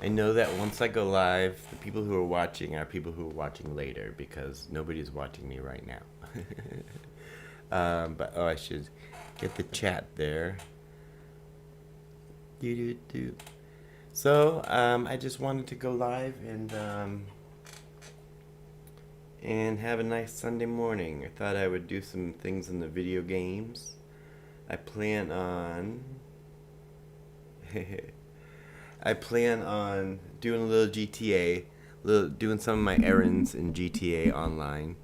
I know that once I go live, the people who are watching are people who are watching later because nobody's watching me right now. But oh, I should get the chat there. Do do do. So I just wanted to go live and have a nice Sunday morning. I thought I would do some things in the video games. I plan on I plan on doing a little GTA, doing some of my errands in GTA Online,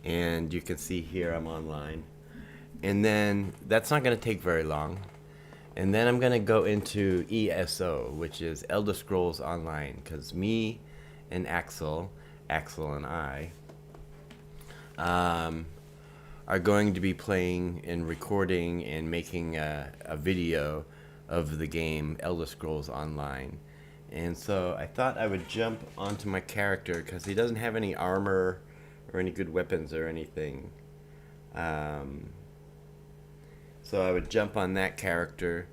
and you can see here I'm online. And then that's not going to take very long. And then I'm going to go into ESO, which is Elder Scrolls Online, because me and Axel and I, um, are going to be playing and recording and making a video of the game Elder Scrolls Online. And so I thought I would jump onto my character because he doesn't have any armor or any good weapons or anything. Um, so I would jump on that character.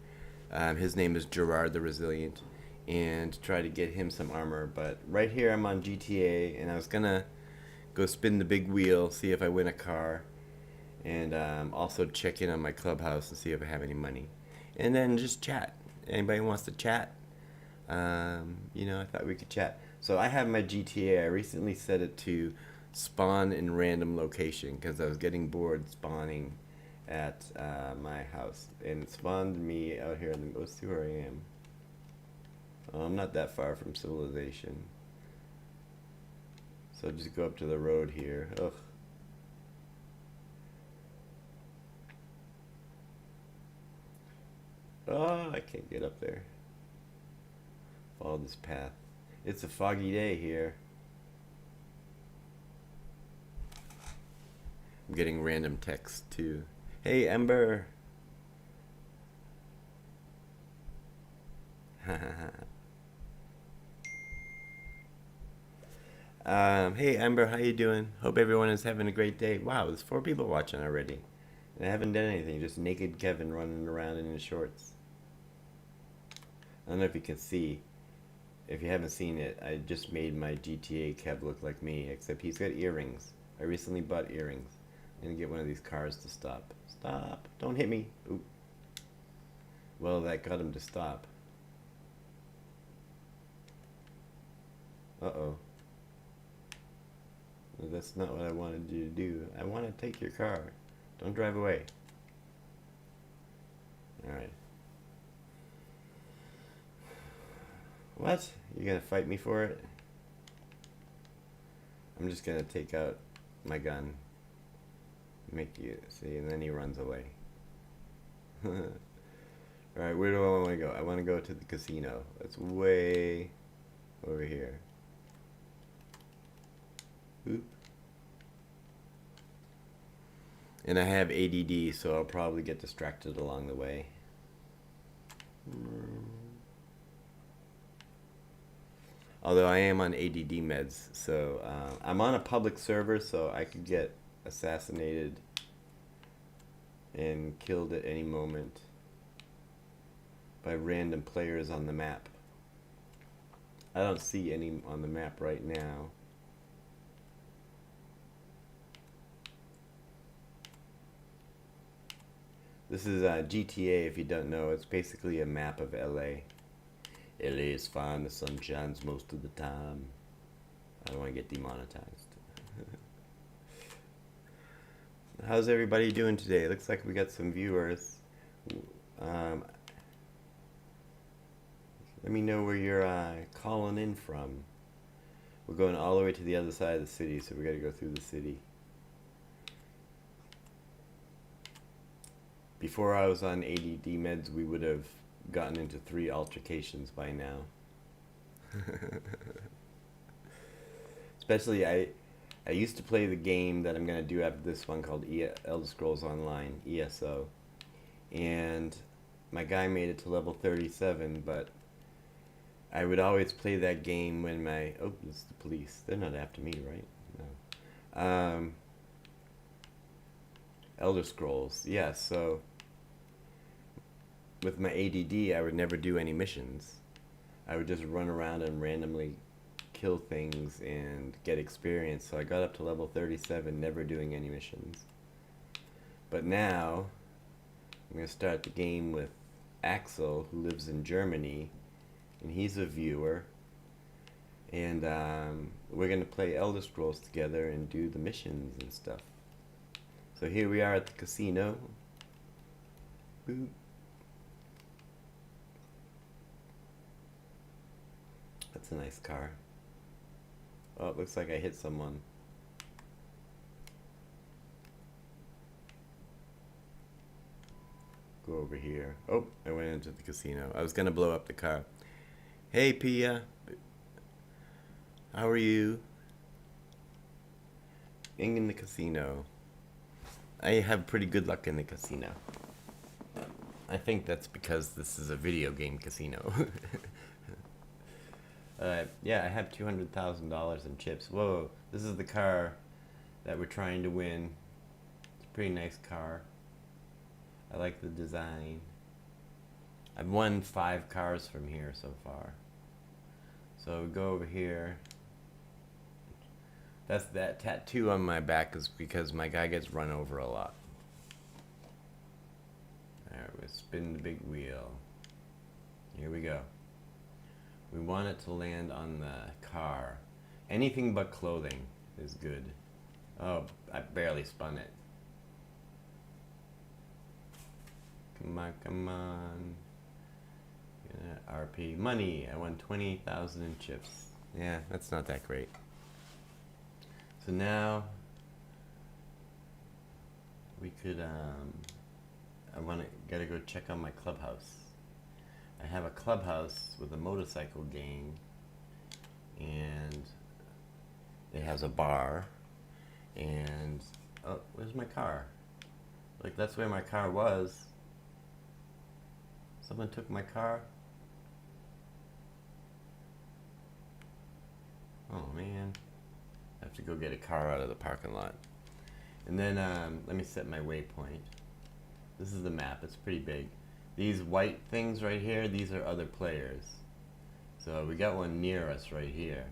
His name is Gerard the Resilient, and try to get him some armor. But right here I'm on GTA, and I was gonna go spin the big wheel, see if I win a car, and also check in on my clubhouse and see if I have any money, and then just chat. Anybody wants to chat? I thought we could chat. So I have my GTA. I recently set it to spawn in random location because I was getting bored spawning at my house, and it spawned me out here. Let's see where I am. I'm not that far from civilization, so just go up to the road here. Ugh. Oh, I can't get up there. Follow this path. It's a foggy day here. I'm getting random texts too. Hey, Ember. Hey, Ember, how you doing? Hope everyone is having a great day. Wow, there's 4 people watching already. And I haven't done anything, just naked Kevin running around in his shorts. I don't know if you can see. If you haven't seen it, I just made my GTA Kev look like me, except he's got earrings. I recently bought earrings. I'm gonna get one of these cars to stop. Stop! Don't hit me! Oop. Well, that got him to stop. Uh-oh. Well, that's not what I wanted you to do. I want to take your car. Don't drive away. Alright. What? You gonna fight me for it? I'm just gonna take out my gun. Make you see, and then he runs away. Alright, where do I want to go? I want to go to the casino. That's way over here. Oop. And I have ADD, so I'll probably get distracted along the way. Although I am on ADD meds, so I'm on a public server, so I could get assassinated and killed at any moment by random players on the map. I don't see any on the map right now. This is GTA, if you don't know. It's basically a map of LA. LA is fine, the sun shines most of the time. I don't want to get demonetized. How's everybody doing today? Looks like we got some viewers. Let me know where you're calling in from. We're going all the way to the other side of the city, so we gotta go through the city. Before I was on ADD meds, we would have gotten into 3 altercations by now. Especially, I used to play the game that I'm going to do after this one called Elder Scrolls Online, ESO. And my guy made it to level 37, but I would always play that game when my... Oh, this is the police. They're not after me, right? No. Elder Scrolls, yeah, so... With my ADD, I would never do any missions. I would just run around and randomly kill things and get experience. So I got up to level 37, never doing any missions. But now I'm going to start the game with Axel, who lives in Germany, and he's a viewer. And we're going to play Elder Scrolls together and do the missions and stuff. So here we are at the casino. Boop. That's a nice car. Oh, it looks like I hit someone. Go over here. Oh, I went into the casino. I was gonna blow up the car. Hey, Pia. How are you? In the casino. I have pretty good luck in the casino. I think that's because this is a video game casino. Yeah, I have $200,000 in chips. Whoa, this is the car that we're trying to win. It's a pretty nice car. I like the design. I've won 5 cars from here so far. So we go over here. That tattoo on my back is because my guy gets run over a lot. Alright, we'll spin the big wheel. Here we go. We want it to land on the car. Anything but clothing is good. Oh, I barely spun it. Come on, come on. Yeah, RP. Money. I won 20,000 in chips. Yeah, that's not that great. So now we could gotta go check on my clubhouse. I have a clubhouse with a motorcycle gang, and it has a bar, and oh, where's my car? Like, that's where my car was. Someone took my car. Oh man, I have to go get a car out of the parking lot. And then let me set my waypoint. This is the map. It's pretty big. These white things right here, these are other players. So we got one near us right here.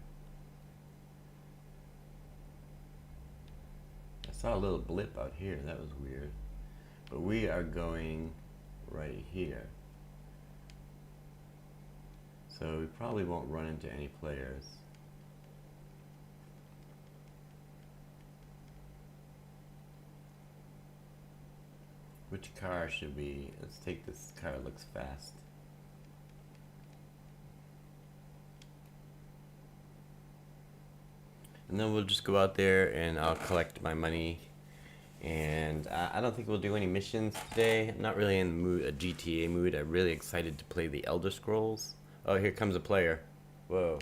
I saw a little blip out here. That was weird. But we are going right here. So we probably won't run into any players. Which car should we... Let's take this car, it looks fast. And then we'll just go out there and I'll collect my money. And I don't think we'll do any missions today. I'm not really in the mood, a GTA mood. I'm really excited to play the Elder Scrolls. Oh, here comes a player. Whoa,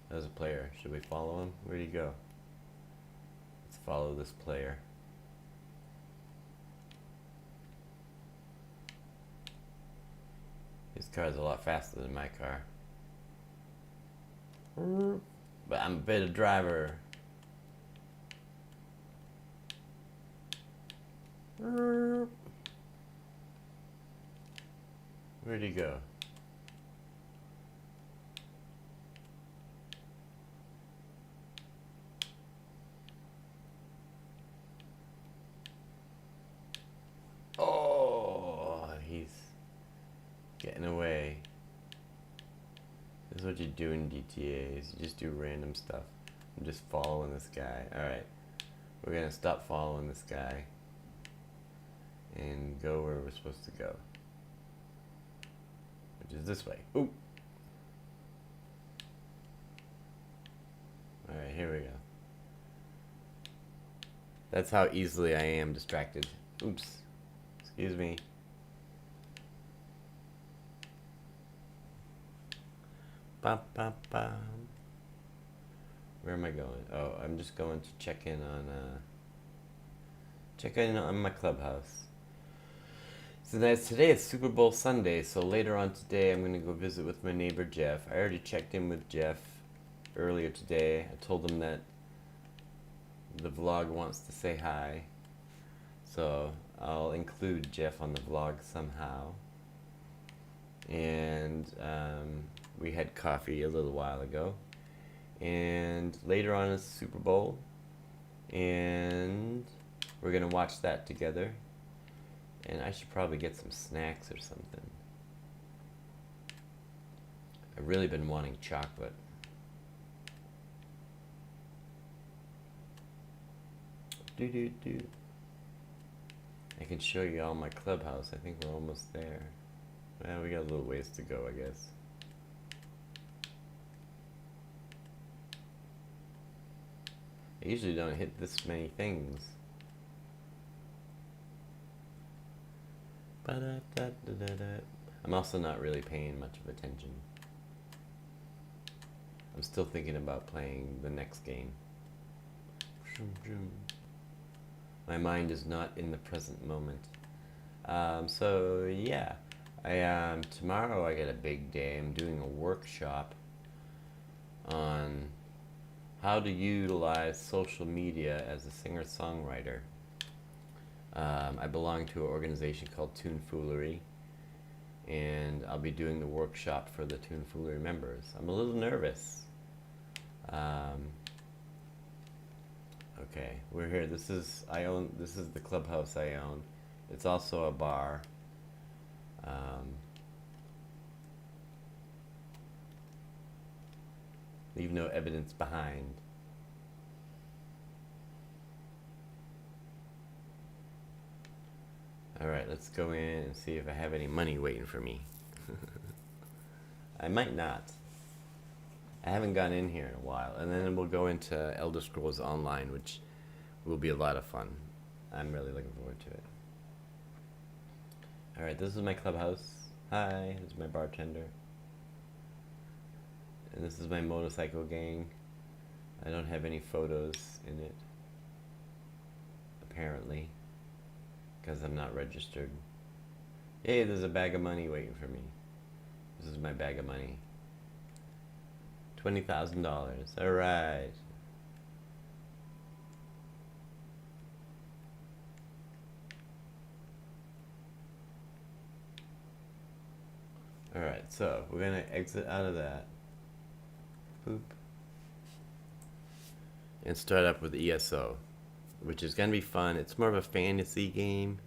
there's a player. Should we follow him? Where'd he go? Let's follow this player. His car is a lot faster than my car. But I'm a better driver. Where'd he go? Oh, he's getting away. This is what you do in GTA, is you just do random stuff. I'm just following this guy. Alright, we're gonna stop following this guy and go where we're supposed to go, which is this way. Ooh. Alright, here we go. That's how easily I am distracted. Oops. Excuse me. Ba, ba, ba. Where am I going? Oh, I'm just going to check in on my clubhouse. So today is Super Bowl Sunday, so later on today I'm going to go visit with my neighbor Jeff. I already checked in with Jeff earlier today. I told him that the vlog wants to say hi, so I'll include Jeff on the vlog somehow. And We had coffee a little while ago. And later on is the Super Bowl. And we're going to watch that together. And I should probably get some snacks or something. I've really been wanting chocolate. Do. I can show you all my clubhouse. I think we're almost there. Well, we got a little ways to go, I guess. I usually don't hit this many things. I'm also not really paying much of attention. I'm still thinking about playing the next game. My mind is not in the present moment. So yeah, tomorrow I got a big day. I'm doing a workshop on how to utilize social media as a singer-songwriter. I belong to an organization called Tunefoolery, and I'll be doing the workshop for the Tunefoolery members. I'm a little nervous. Okay, we're here. This is the clubhouse I own. It's also a bar. Leave no evidence behind. Alright, let's go in and see if I have any money waiting for me. I might not. I haven't gone in here in a while. And then we'll go into Elder Scrolls Online, which will be a lot of fun. I'm really looking forward to it. Alright, this is my clubhouse. Hi, this is my bartender. And this is my motorcycle gang. I don't have any photos in it, apparently, because I'm not registered. Hey, there's a bag of money waiting for me. This is my bag of money. $20,000. All right. All right, so we're gonna exit out of that. Boop. And start up with ESO, which is gonna be fun. It's more of a fantasy game,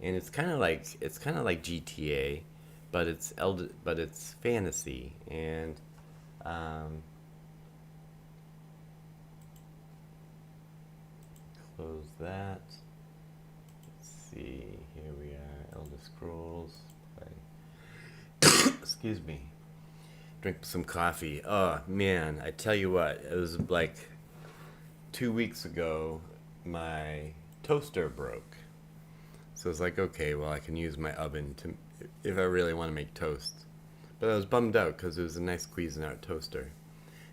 and it's kind of like GTA, but it's fantasy. And close that. Let's see. Here we are. Elder Scrolls. Excuse me. Drink some coffee. Oh man, I tell you what, it was like 2 weeks ago. My toaster broke, so it's like, okay, well, I can use my oven to if I really want to make toast. But I was bummed out because it was a nice squeezing out toaster,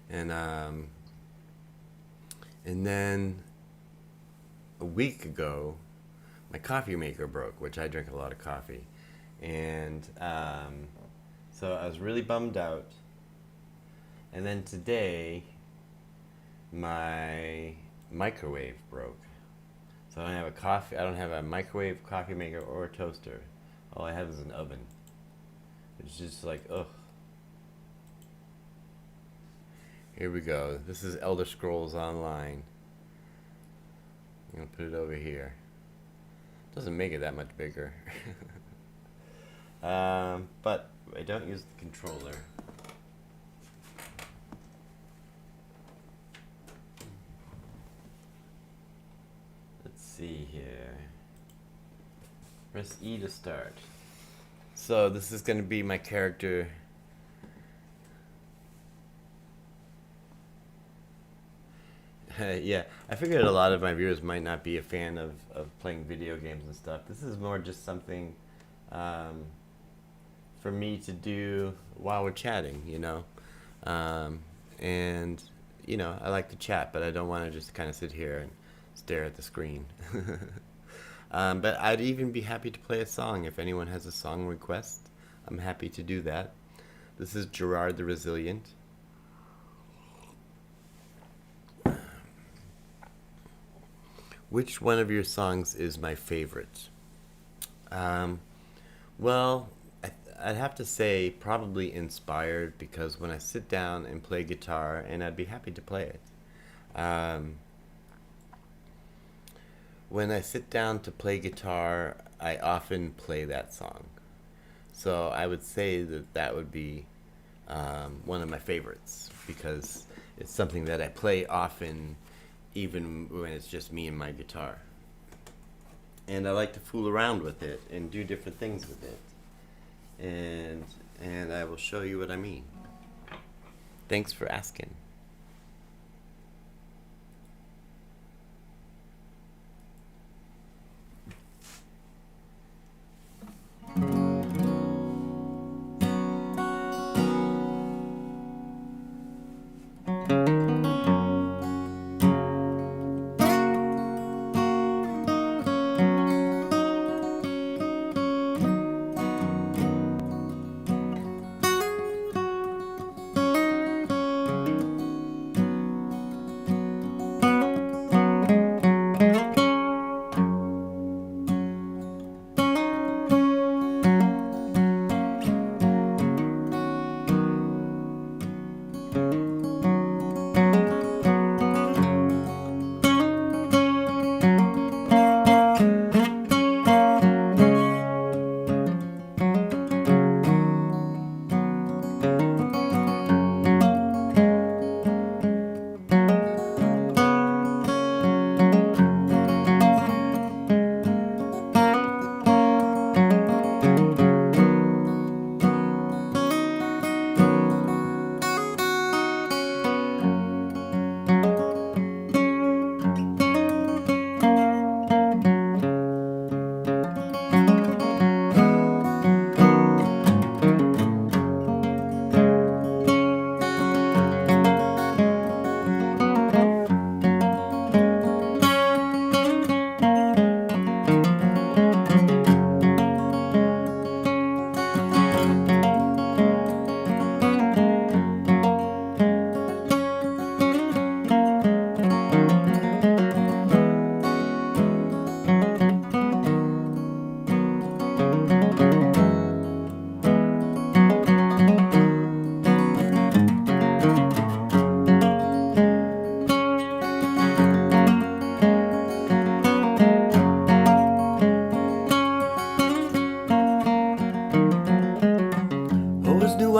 and then a week ago, my coffee maker broke, which I drink a lot of coffee, and so I was really bummed out. And then today, my microwave broke. So I don't have a microwave, coffee maker, or a toaster. All I have is an oven. It's just like, ugh. Here we go. This is Elder Scrolls Online. I'm gonna put it over here. Doesn't make it that much bigger. But I don't use the controller. Let's see here. Press E to start. So this is going to be my character. Yeah, I figured a lot of my viewers might not be a fan of playing video games and stuff. This is more just something for me to do while we're chatting, you know. And, you know, I like to chat, but I don't want to just kind of sit here and stare at the screen. But I'd even be happy to play a song. If anyone has a song request, I'm happy to do that. This is Gerard the Resilient. Which one of your songs is my favorite? Well, I'd have to say probably inspired, because when I sit down and play guitar, and I'd be happy to play it, when I sit down to play guitar, I often play that song. So I would say that that would be one of my favorites, because it's something that I play often, even when it's just me and my guitar. And I like to fool around with it and do different things with it. And I will show you what I mean. Thanks for asking.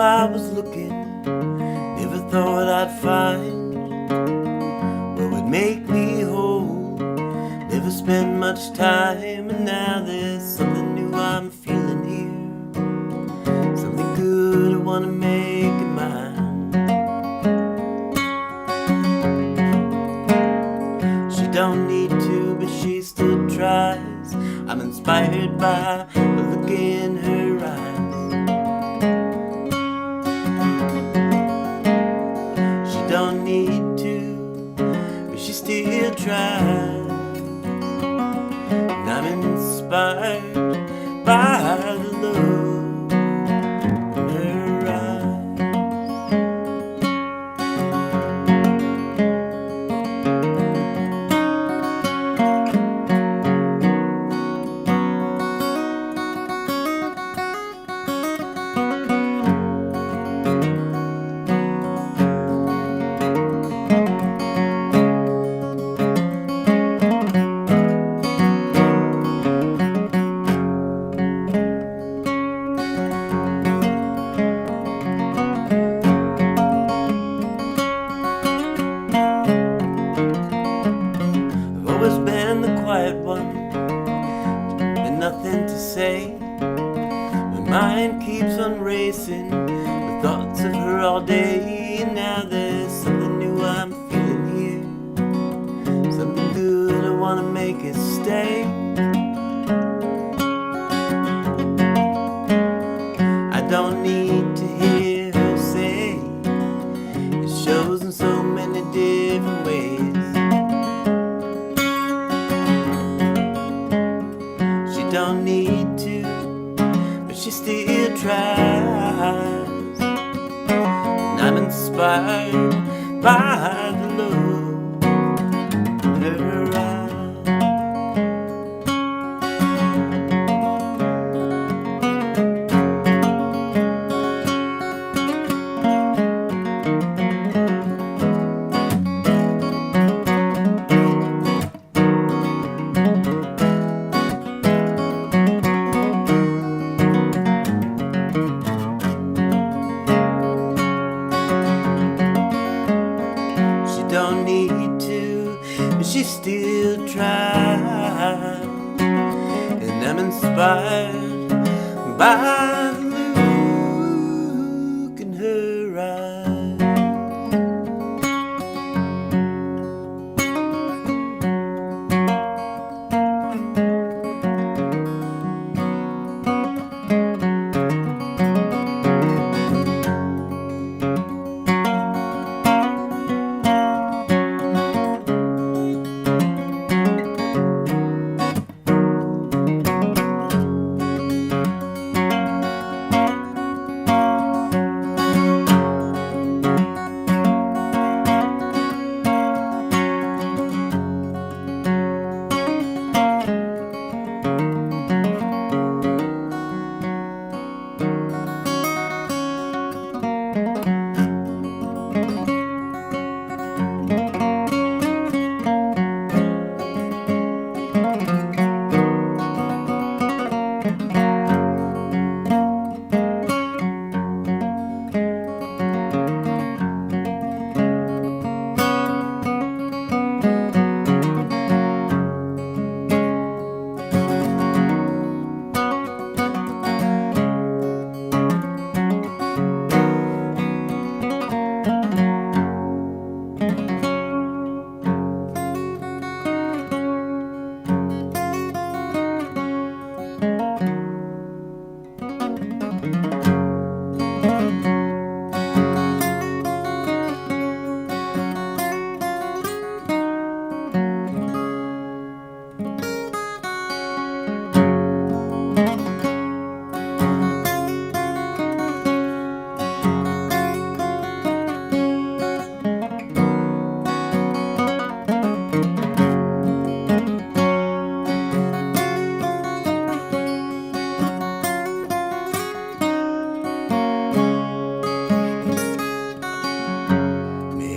I was looking, never thought I'd find what would make me whole. Never spent much time, and now there's something new I'm feeling here. Something good I wanna make it mine. She don't need to, but she still tries. I'm inspired by the look in her eyes. Don't need to, but she still tries. And I'm inspired by the love in her eyes. Always been the quiet one, and nothing to say. My mind keeps on racing with thoughts of her all day. And now there's something new I'm feeling here. Something good I wanna make it stay. I don't need to hear her say it shows in so many different ways. Don't need to, but she still tries. And I'm inspired by the love in her eyes. don't need to, but she still tries. And I'm inspired by the look in her eyes.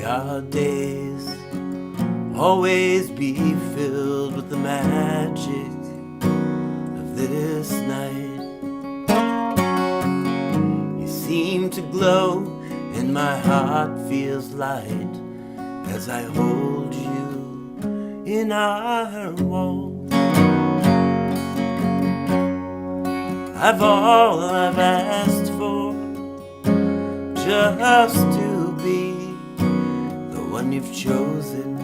Our days always be filled with the magic of this night. You seem to glow and my heart feels light as I hold you in our walls. All I've asked for, just to be the one you've chosen.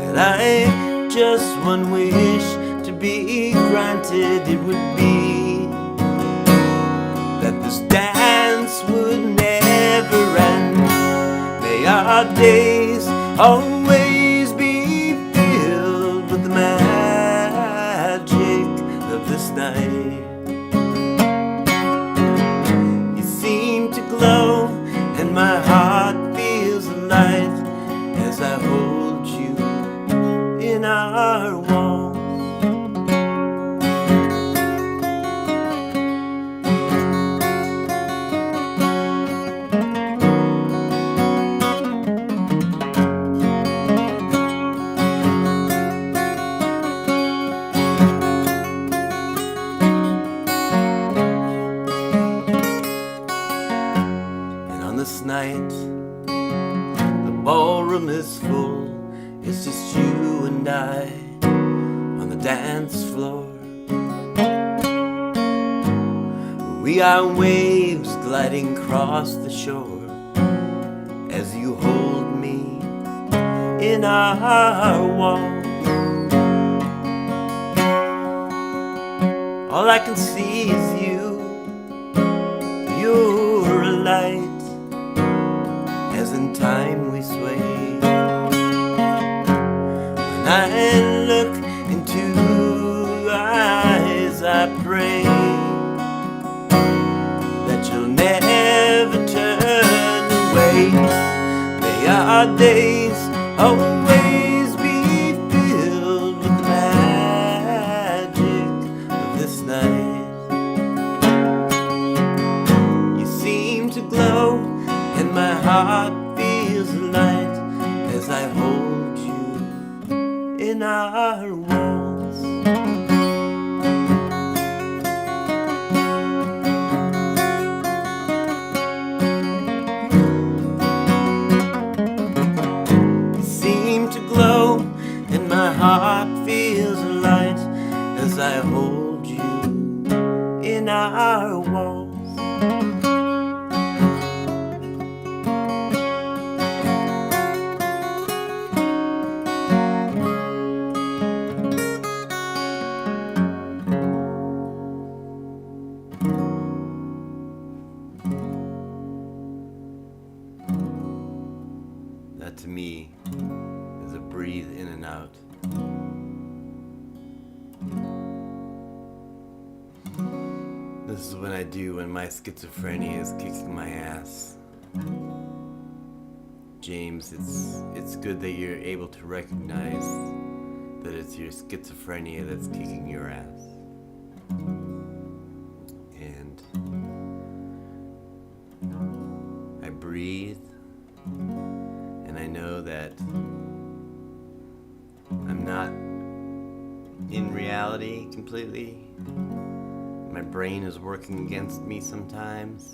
And I just one wish to be granted, it would be that this dance would never end. May our days always be filled with the magic of this night. You seem to glow and my heart feels light as I hold you in our walls. This night, the ballroom is full. It's just you and I on the dance floor. We are waves gliding across the shore as you hold me in our walls. All I can see is you. You're a light as in time we sway. When I look into your eyes, I pray that you'll never turn away. May our days always be filled with the magic of this night. You seem to glow and my heart feels light as I hold you in our walls. that to me is a breathe in and out. This is what I do when my schizophrenia is kicking my ass. James, it's good that you're able to recognize that it's your schizophrenia that's kicking your ass. And I breathe, and I know that I'm not in reality completely. My brain is working against me sometimes.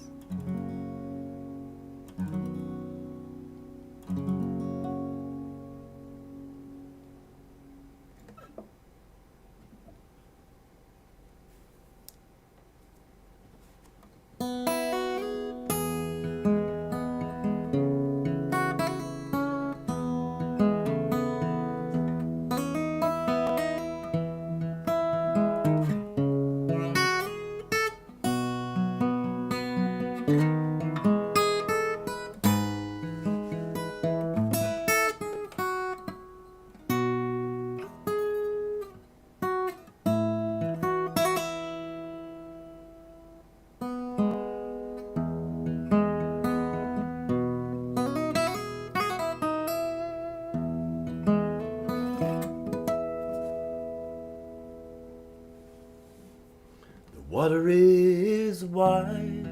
Water is wide,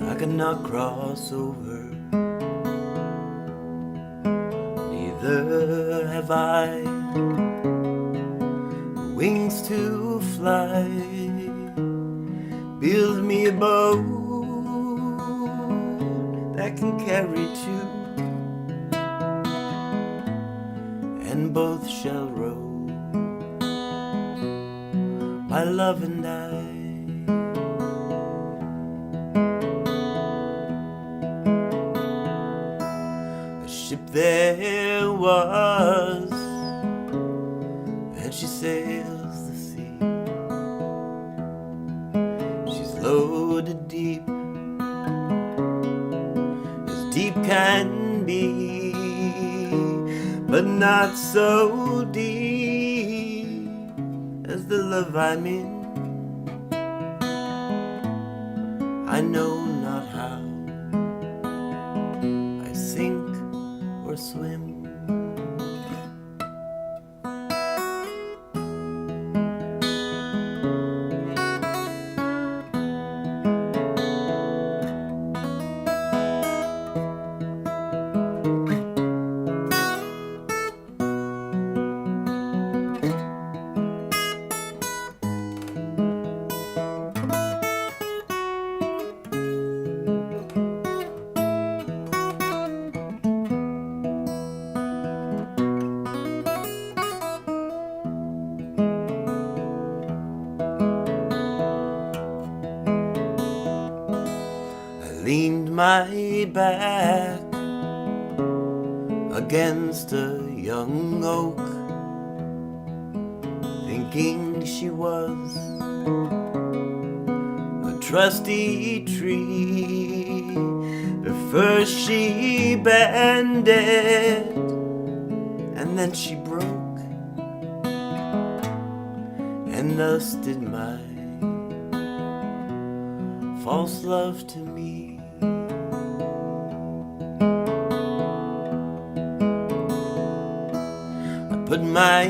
I cannot cross over. Neither have I wings to fly. Build me a boat that can carry two, and both shall row, my love and I. A ship there was, and she sails the sea. She's loaded deep can be, but not so deep as the love I'm in. I know not how I sink or swim. Leaned my back against a young oak, thinking she was a trusty tree. But first she bended, and then she broke, and thus did my false love to me. Put my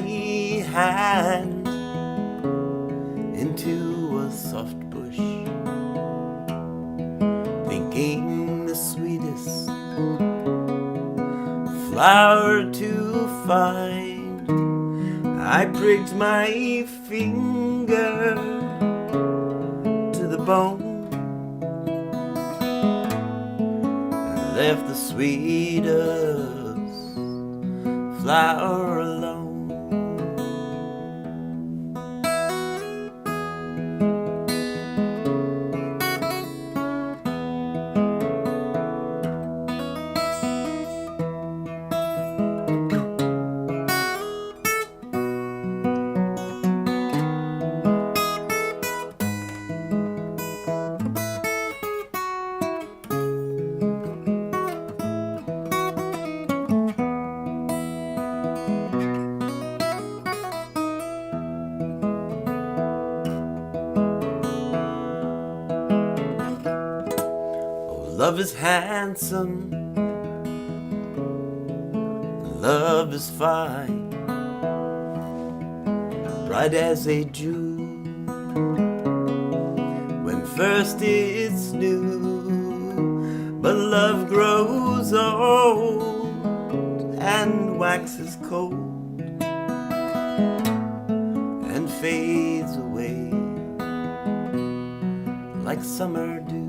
hand into a soft bush, thinking the sweetest flower to find. I pricked my finger to the bone and left the sweetest flower alone. Love is handsome, love is fine, bright as a June when first it's new. But love grows old and waxes cold and fades away like summer dew.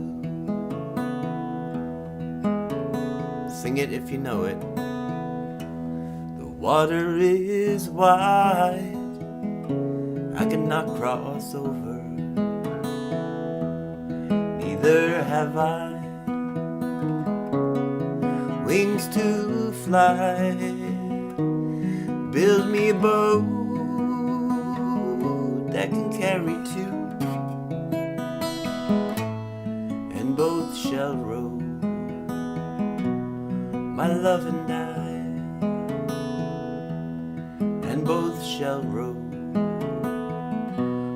Sing it if you know it. The water is wide, I cannot cross over, neither have I wings to fly. Build me a boat that can carry two, and both shall row, my love and I, and both shall row,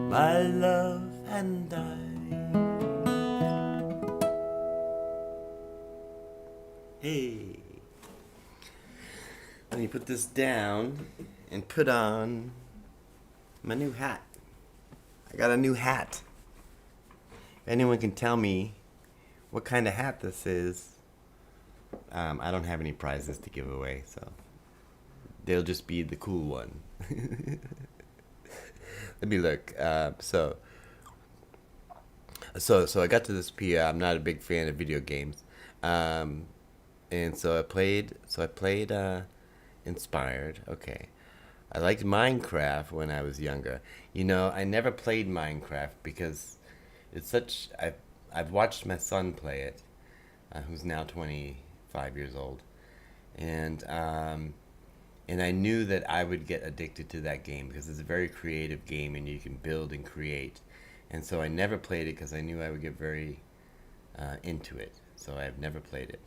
my love and I. Hey, let me put this down and put on my new hat. I got a new hat. If anyone can tell me what kind of hat this is, I don't have any prizes to give away, so they'll just be the cool one. Let me look. So I got to this PR. I'm not a big fan of video games, and so I played Inspired. Okay, I liked Minecraft when I was younger. You know, I never played Minecraft because it's such. I've watched my son play it, who's now 25 years old, and I knew that I would get addicted to that game because it's a very creative game and you can build and create. And so I never played it because I knew I would get very into it. So I've never played it.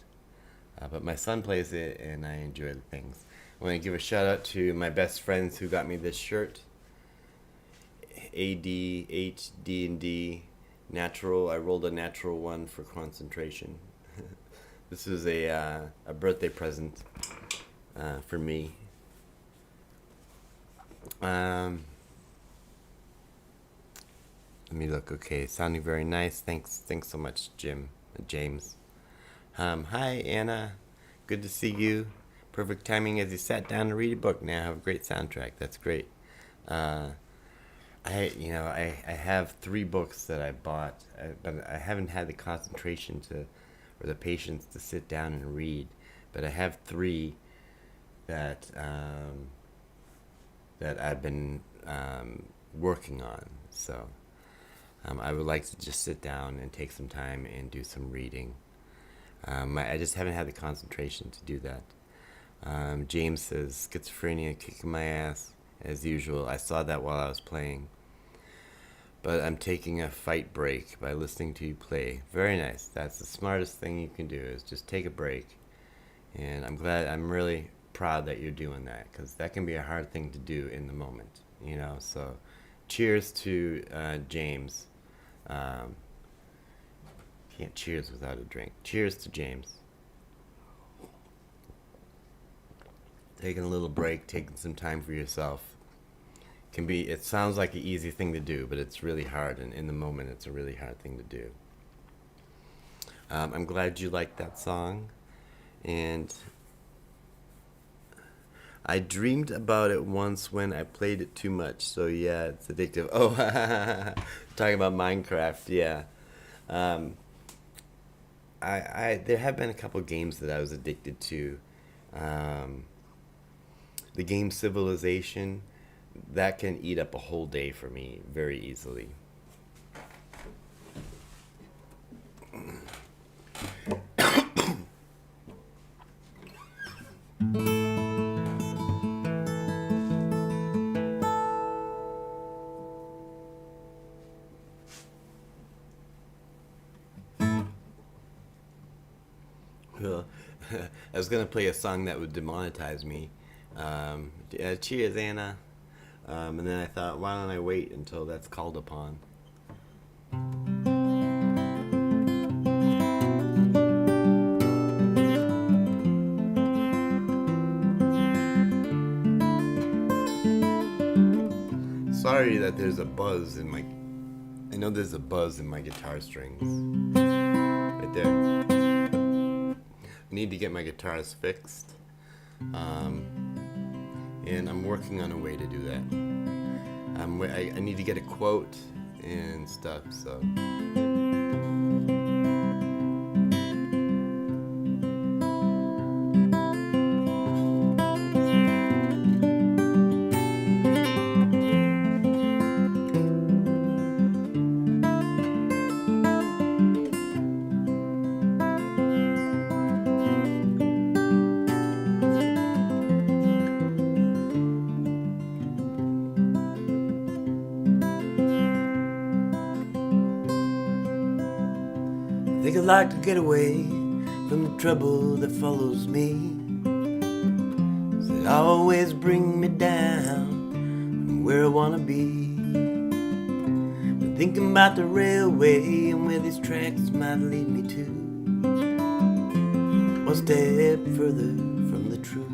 But my son plays it and I enjoy the things. I want to give a shout out to my best friends who got me this shirt. ADHD&D Natural. I rolled a natural one for concentration. This is a birthday present for me. Let me look. Okay, sounding very nice. Thanks so much, James. Hi, Anna. Good to see you. Perfect timing as you sat down to read a book. Now I have a great soundtrack. That's great. I have 3 books that I bought, but I haven't had the concentration or the patience to sit down and read. But I have 3 that I've been working on. So I would like to just sit down and take some time and do some reading. I just haven't had the concentration to do that. James says, schizophrenia kicking my ass, as usual. I saw that while I was playing. But I'm taking a fight break by listening to you play. Very nice. That's the smartest thing you can do, is just take a break. And I'm really proud that you're doing that, because that can be a hard thing to do in the moment, you know. So cheers to James. Can't cheers without a drink. Cheers to James. Taking a little break, taking some time for yourself. It sounds like an easy thing to do, but it's really hard, and in the moment it's a really hard thing to do. I'm glad you liked that song, and I dreamed about it once when I played it too much, so yeah, it's addictive. Oh, talking about Minecraft, yeah. There have been a couple games that I was addicted to. The game Civilization, that can eat up a whole day for me very easily. Well, I was going to play a song that would demonetize me. Cheers, Anna. And then I thought, why don't I wait until that's called upon? sorry that there's a buzz in my... I know there's a buzz in my guitar strings. Right there. I need to get my guitars fixed. And I'm working on a way to do that. I need to get a quote and stuff, so... I think I'd like to get away from the trouble that follows me. It always bring me down from where I wanna be. Been thinking about the railway and where these tracks might lead me to. One step further from the truth.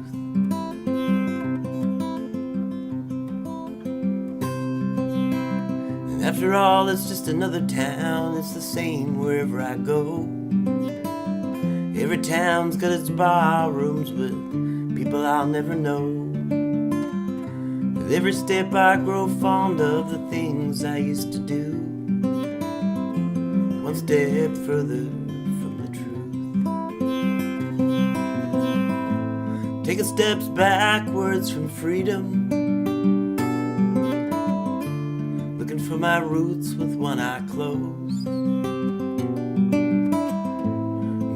And after all, it's just another town. It's the same wherever I go. Every town's got its bar rooms with people I'll never know. With every step I grow fond of the things I used to do. One step further from the truth. Taking steps backwards from freedom. Looking for my roots with one eye closed.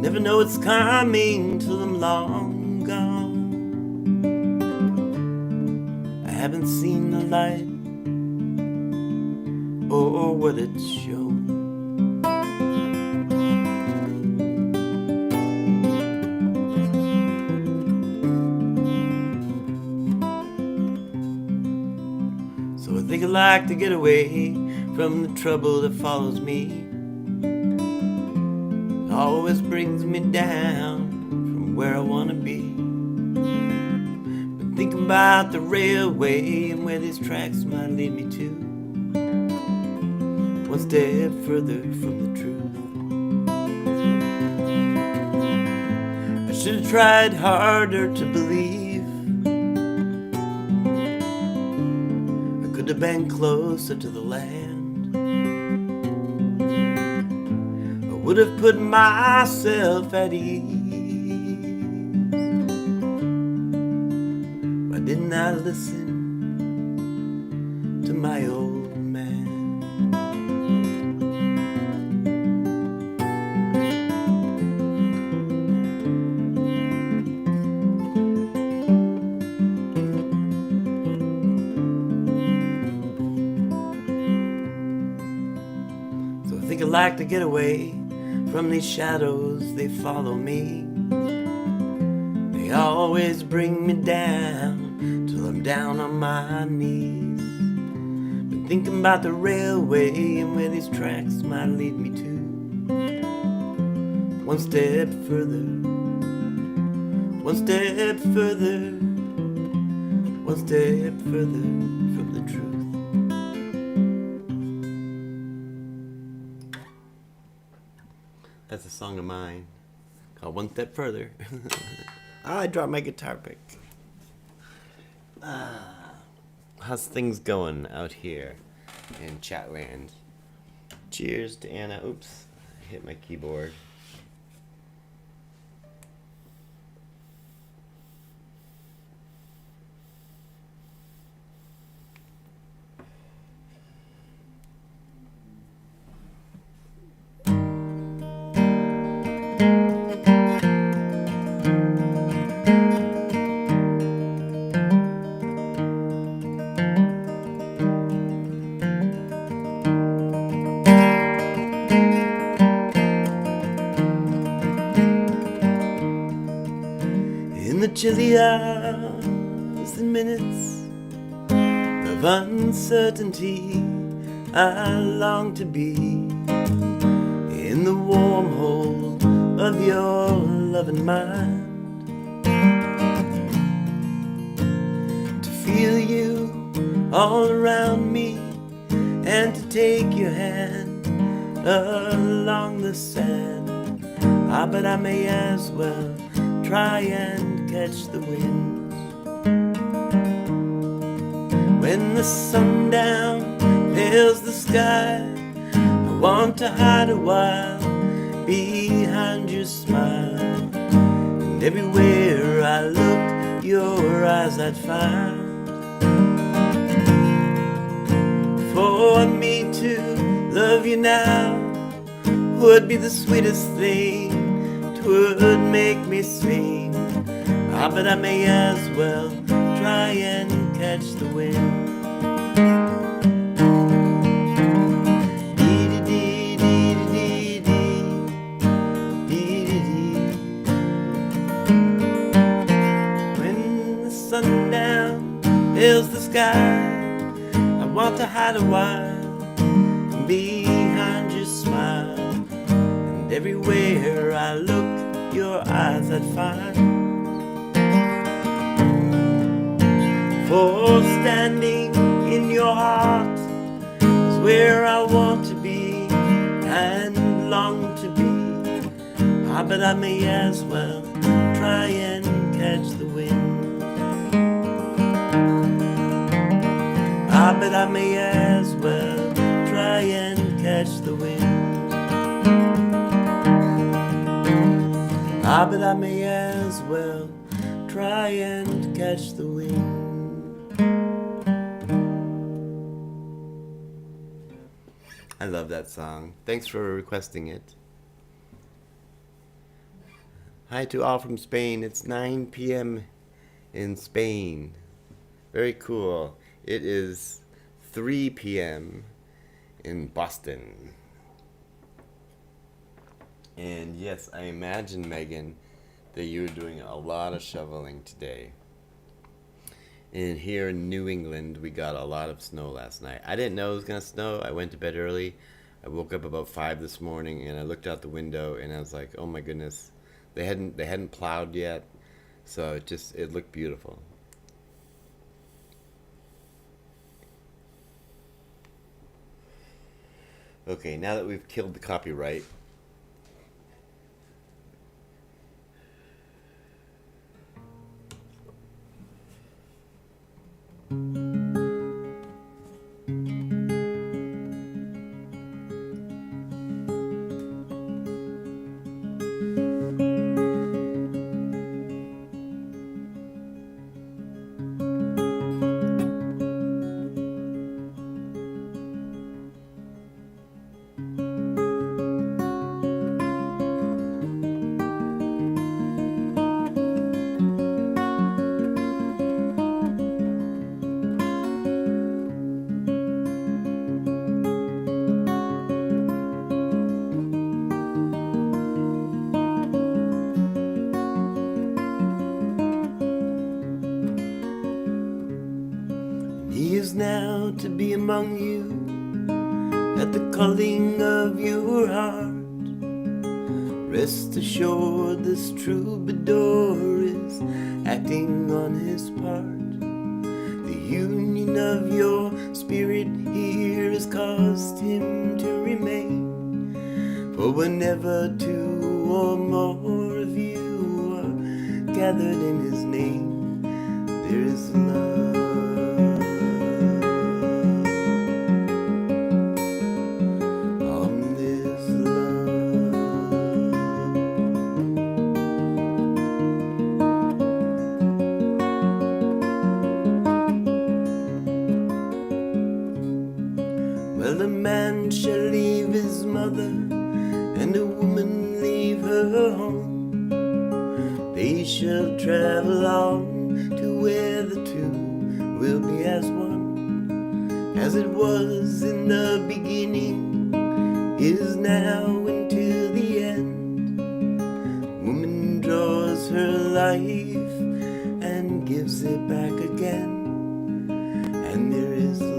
Never know it's coming till I'm long gone. I haven't seen the light or what it shows. So I think I'd like to get away from the trouble that follows me. Always brings me down from where I wanna be. Been thinking about the railway and where these tracks might lead me to. One step further from the truth. I should have tried harder to believe. I could have been closer to the land. Would have put myself at ease. Why didn't I listen to my old man? So I think I'd like to get away from these shadows, they follow me. They always bring me down till I'm down on my knees. Been thinking about the railway and where these tracks might lead me to. One step further, one step further, one step further from the truth. That's a song of mine called One Step Further. I dropped my guitar pick. How's things going out here in Chatland? Cheers to Anna. Oops, I hit my keyboard. In the chilly hours and minutes of uncertainty, I long to be in the warm hold of your loving mind, to feel you all around me, and to take your hand along the sand. But I may as well try and catch the wind. When the sundown fills the sky, I want to hide a while behind your smile. And everywhere I look, your eyes I'd find. For me to love you now would be the sweetest thing. 'Twould make me sing. But I may as well try and catch the wind. When the sundown fills the sky, I want to hide a while behind your smile. And everywhere I look, your eyes I'd find. For standing in your heart is where I want to be and long to be. But I may as well try and catch the wind. But I may as well try and catch the wind. But I may as well try and catch the wind. I love that song. Thanks for requesting it. Hi to all from Spain. It's 9 p.m. in Spain. Very cool. It is 3 p.m. in Boston. And yes, I imagine, Megan, that you're doing a lot of shoveling today. And here in New England, we got a lot of snow last night. I didn't know it was going to snow. I went to bed early. I woke up about 5 this morning, and I looked out the window, and I was like, oh my goodness. They hadn't plowed yet, so it looked beautiful. Okay, now that we've killed the copyright, he is now to be among you at the calling of your heart. Rest assured this troubadour is acting on his part. The union of your spirit here has caused him to remain. For whenever two or more of you are gathered in his name, there is love. Well, a man shall leave his mother, and a woman leave her home. They shall travel on to where the two will be as one. As it was in the beginning, is now until the end. Woman draws her life and gives it back again, and there is love.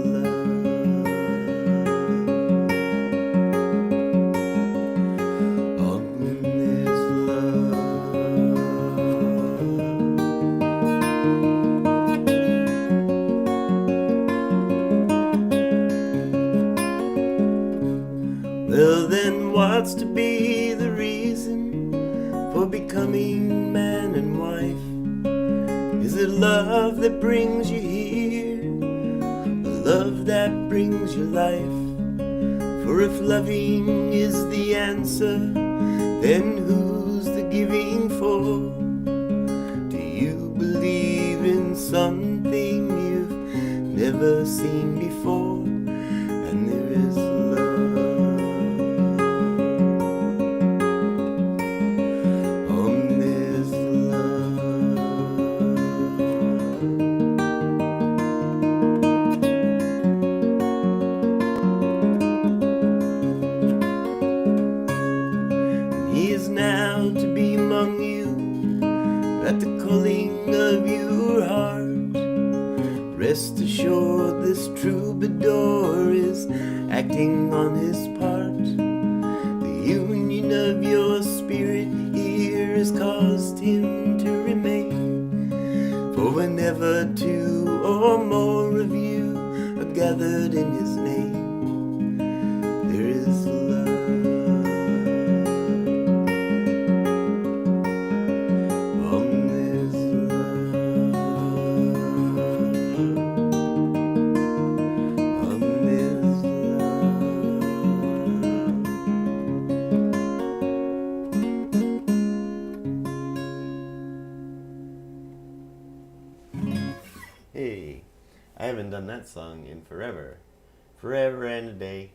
becoming man and wife? Is it love that brings you here? Love that brings you life? For if loving is the answer, then who's the giving for? Do you believe in something you've never seen before? And there is love. There's love. He is now to be among you, at the calling of your heart. Rest assured this troubadour is acting on his part. The union of your spirit here has caused him to remain. For whenever two or more of you are gathered in his name, there is love. Hey, I haven't done that song in forever. Forever and a day.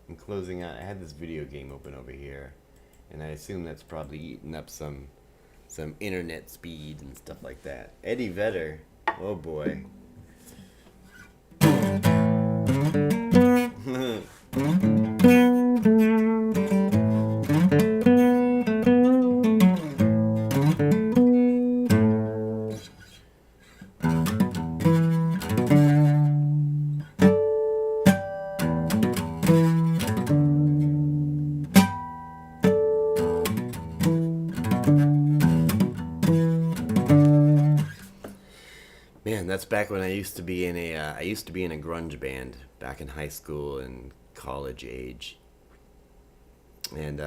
I'm closing out. I had this video game open over here, and I assume that's probably eating up some internet speed and stuff like that. Eddie Vedder. Oh boy. Man, that's back when I used to be in a grunge band back in high school and college age, and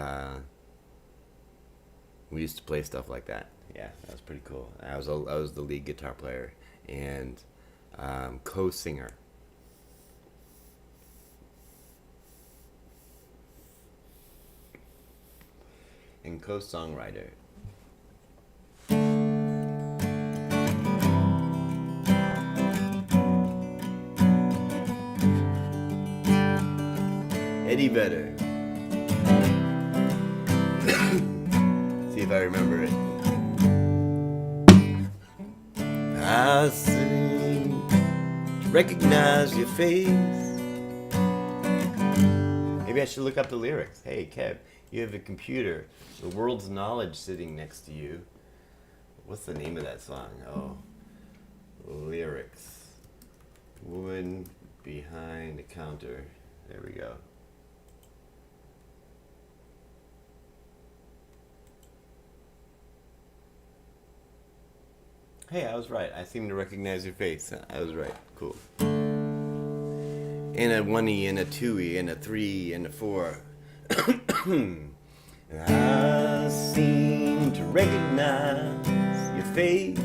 we used to play stuff like that. Yeah, that was pretty cool. I was the lead guitar player and co-singer. And co-songwriter. Eddie Vedder. See if I remember it. I seem to recognize your face. Maybe I should look up the lyrics. Hey, Kev, you have a computer, the world's knowledge sitting next to you. What's the name of that song? Oh, lyrics. Woman behind the counter. There we go. Hey, I was right. I seem to recognize your face. I was right. Cool. And a 1E, and a 2E, and a 3, and a 4. I seem to recognize your face.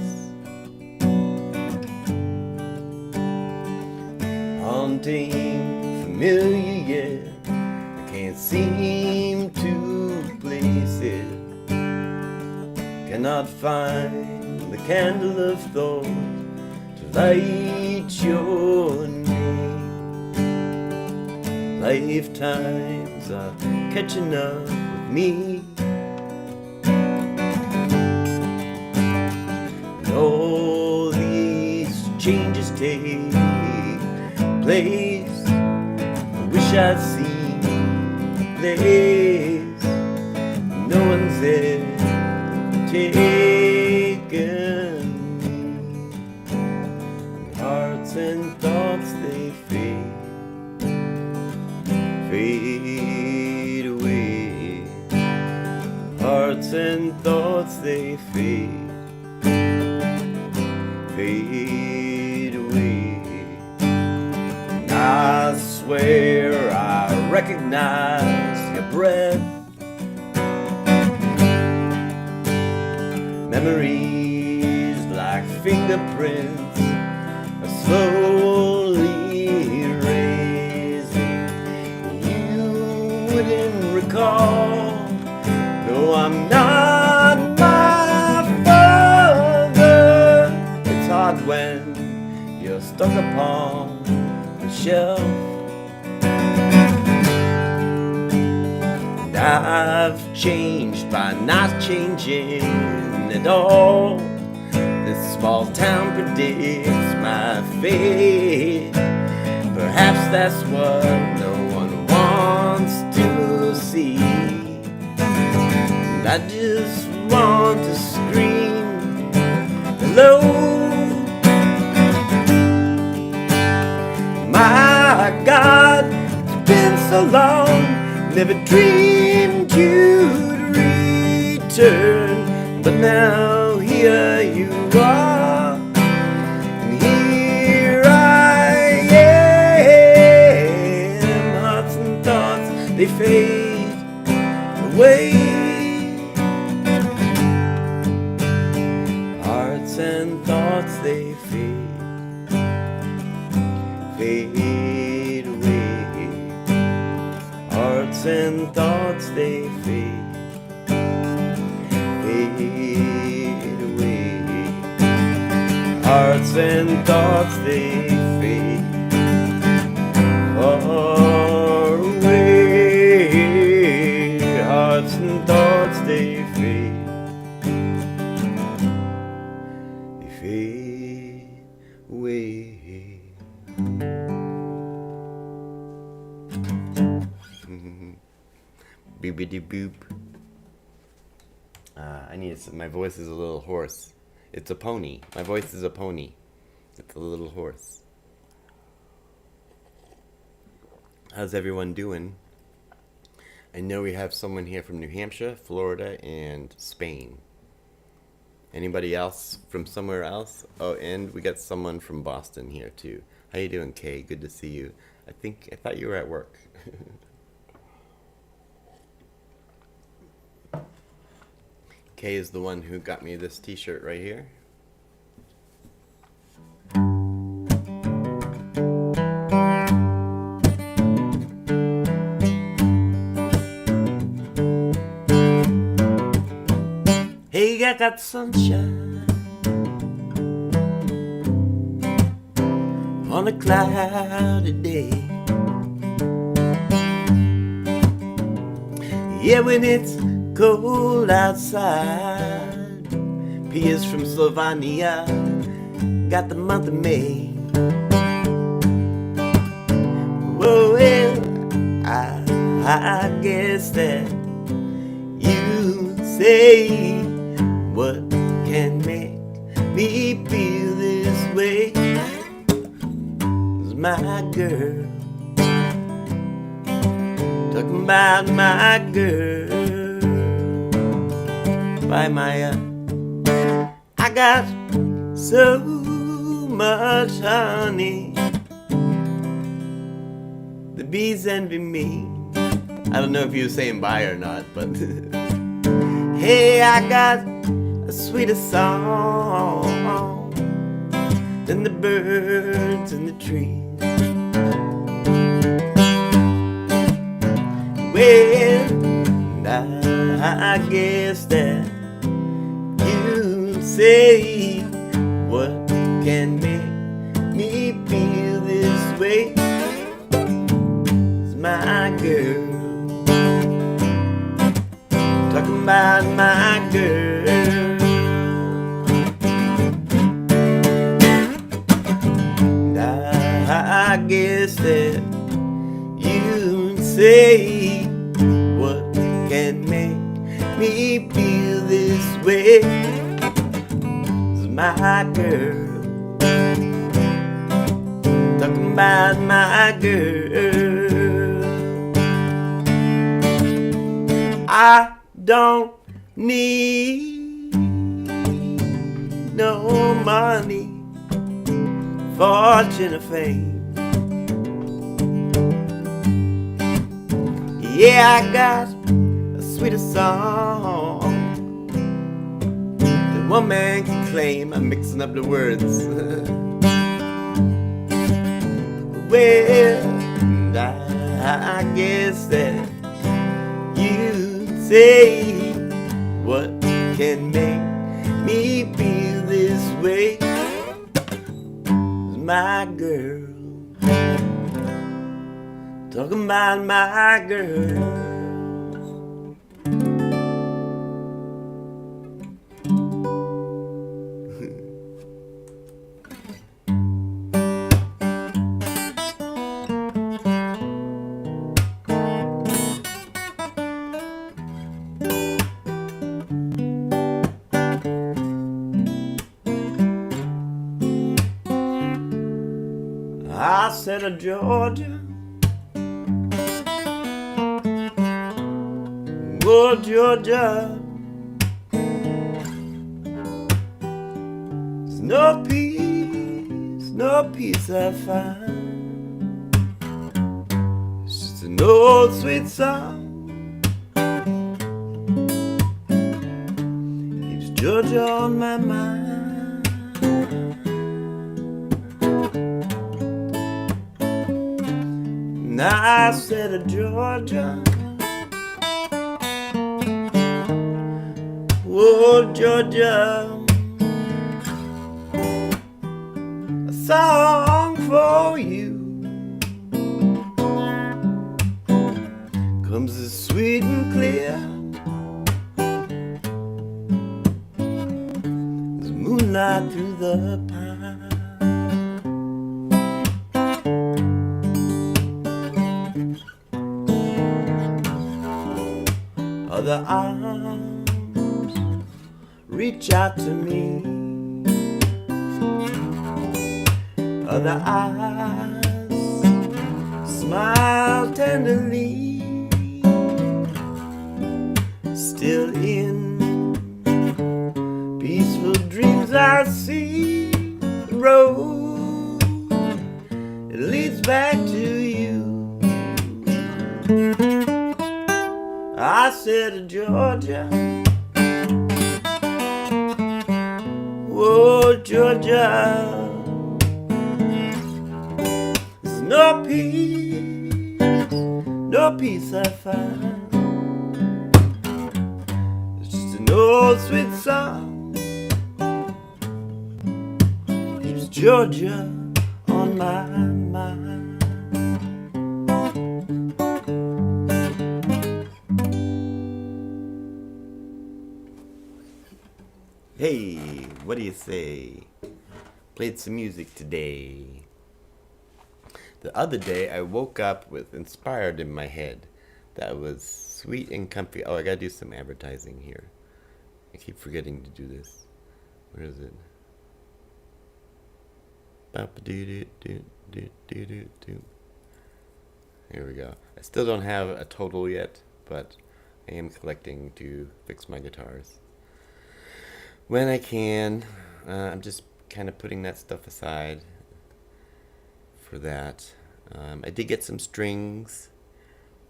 Haunting, familiar yet I can't seem to place it. Cannot find the candle of thought to light your name. Lifetimes are catching up with me, and all these changes take place. I wish I'd seen the place no one's ever taken me. Hearts and thoughts, they fade away. Hearts and thoughts, they fade away. And I swear I recognize your breath. Memories like fingerprints are slowly erasing. You wouldn't recall. No, I'm not my father. It's hard when you're stuck upon the shelf. And I've changed by not changing at all. This small town predicts my fate. Perhaps that's what no one wants to see. And I just want to scream, hello. My God, it's been so long. Never dreamed you'd return. But now here you are, and here I am. Hearts and thoughts, they fade away. Hearts and thoughts, they fade away. Hearts and thoughts, they fade away. Hearts and thoughts, they fade far away. Hearts and thoughts, they fade away. Boopity boop. I need some. My voice is a little hoarse. It's a pony. My voice is a pony. It's a little hoarse. How's everyone doing? I know we have someone here from New Hampshire, Florida, and Spain. Anybody else from somewhere else? Oh, and we got someone from Boston here too. How you doing, Kay? Good to see you. I thought you were at work. Kay is the one who got me this t-shirt right here. Hey, I got sunshine on a cloudy day. Yeah, when it's cold outside. Piers from Slovenia got the month of May. Oh, well, I guess that you say what can make me feel this way. 'Cause my girl, talking about my girl. By my I got so much honey, the bees envy me. I don't know if you were saying bye or not, but hey, I got a sweeter song than the birds in the trees. Well, I guess that you say what can make me feel this way. It's my girl, talking about my girl. And I guess that you say what can make me feel this way. It's my girl, talking about my girl. I don't need no money, fortune or fame. Yeah, I got a sweeter song than one man can claim. I'm mixing up the words. Well, and I guess that you say what can make me feel this way. My girl, talking about my girl. I said to Georgia, oh Georgia, there's no peace I find. It's just an old sweet song, keeps Georgia on my mind. Now I said to Georgia, oh Georgia, a song for you comes as sweet and clear as moonlight through the pine. Other arms reach out to me, other eyes smile tenderly. Still in peaceful dreams I see the road, it leads back to you. I said to Georgia, oh Georgia, there's no peace I find. It's just an old sweet song, keeps Georgia on my mind. Hey, what do you say? Played some music today. The other day I woke up with Inspired in my head. That was sweet and comfy. Oh, I gotta do some advertising here. I keep forgetting to do this. Where is it? Here we go. I still don't have a total yet, but I am collecting to fix my guitars when I can. I'm just kind of putting that stuff aside for that. I did get some strings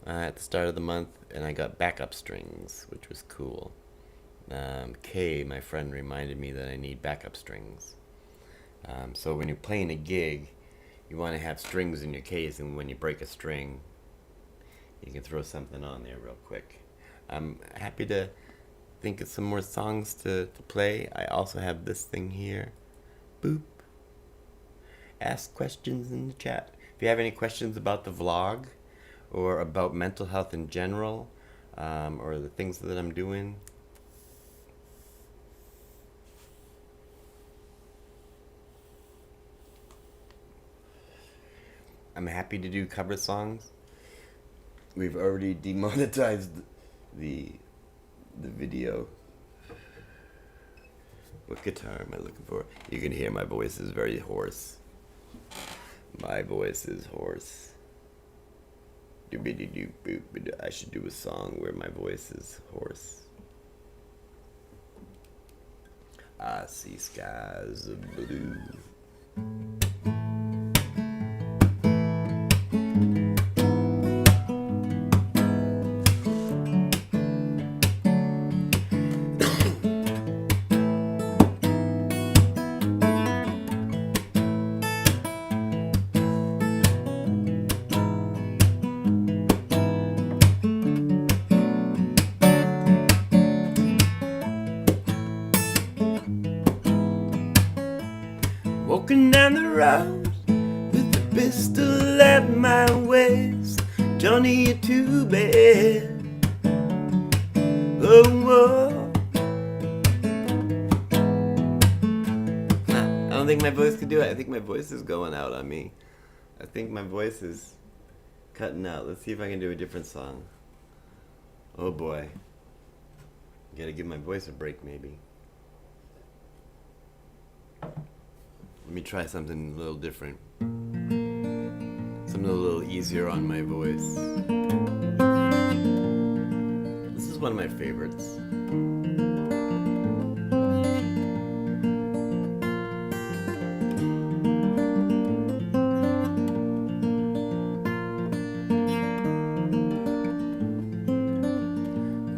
at the start of the month, and I got backup strings, which was cool. Kay, my friend, reminded me that I need backup strings. So when you're playing a gig, you want to have strings in your case, and when you break a string, you can throw something on there real quick. I'm happy to think of some more songs to play. I also have this thing here. Boop. Ask questions in the chat. If you have any questions about the vlog or about mental health in general, or the things that I'm doing, I'm happy to do cover songs. We've already demonetized the video. What guitar am I looking for? You can hear my voice is very hoarse. My voice is hoarse. I should do a song where my voice is hoarse. I see skies of blue. around with a pistol at my waist. Johnny, you're too bad. Oh, whoa. I don't think my voice could do it. I think my voice is going out on me. I think my voice is cutting out. Let's see if I can do a different song. Oh boy. Gotta give my voice a break, maybe. Let me try something a little different. Something a little easier on my voice. This is one of my favorites.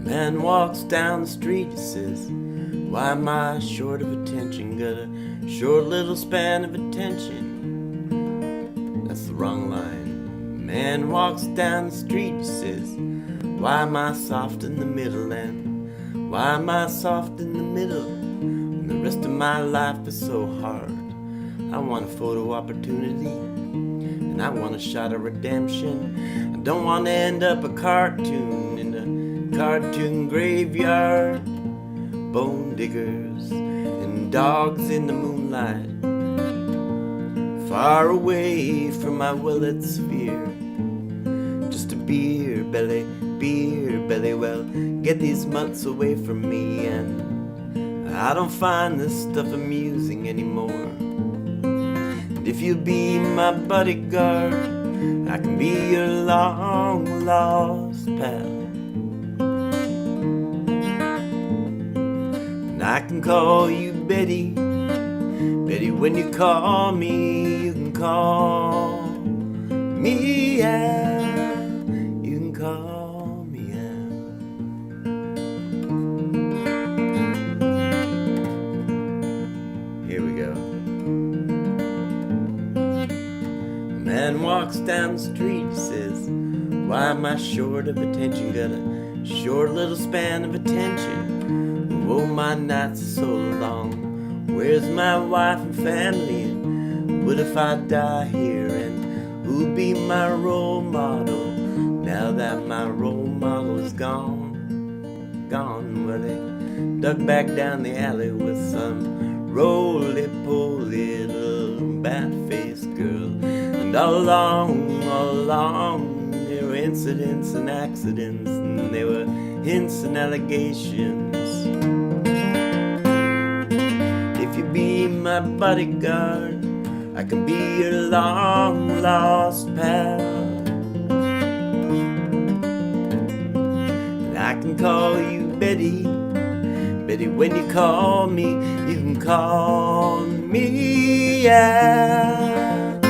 Man walks down the street, he says, why am I short of attention? Got a short little span of attention. That's the wrong line. Man walks down the street, he says, why am I soft in the middle? And why am I soft in the middle? And the rest of my life is so hard. I want a photo opportunity, and I want a shot of redemption. I don't want to end up a cartoon in a cartoon graveyard. Bone diggers and dogs in the moonlight, far away from my well-lit sphere. Just a beer belly, well, get these mutts away from me. And I don't find this stuff amusing anymore. And if you'll be my bodyguard, I can be your long lost pal. I can call you Betty. Betty, when you call me, you can call me out. You can call me out. Here we go. A man walks down the street, he says, why am I short of attention? Got a short little span of attention. Oh, my nights are so long. Where's my wife and family? And what if I die here? And who'll be my role model now that my role model is gone? Gone. Well, they dug back down the alley with some roly-poly little bat-faced girl. And all along, there were incidents and accidents, and there were hints and allegations. If you be my bodyguard, I can be your long lost pal. And I can call you Betty. Betty, when you call me, you can call me out.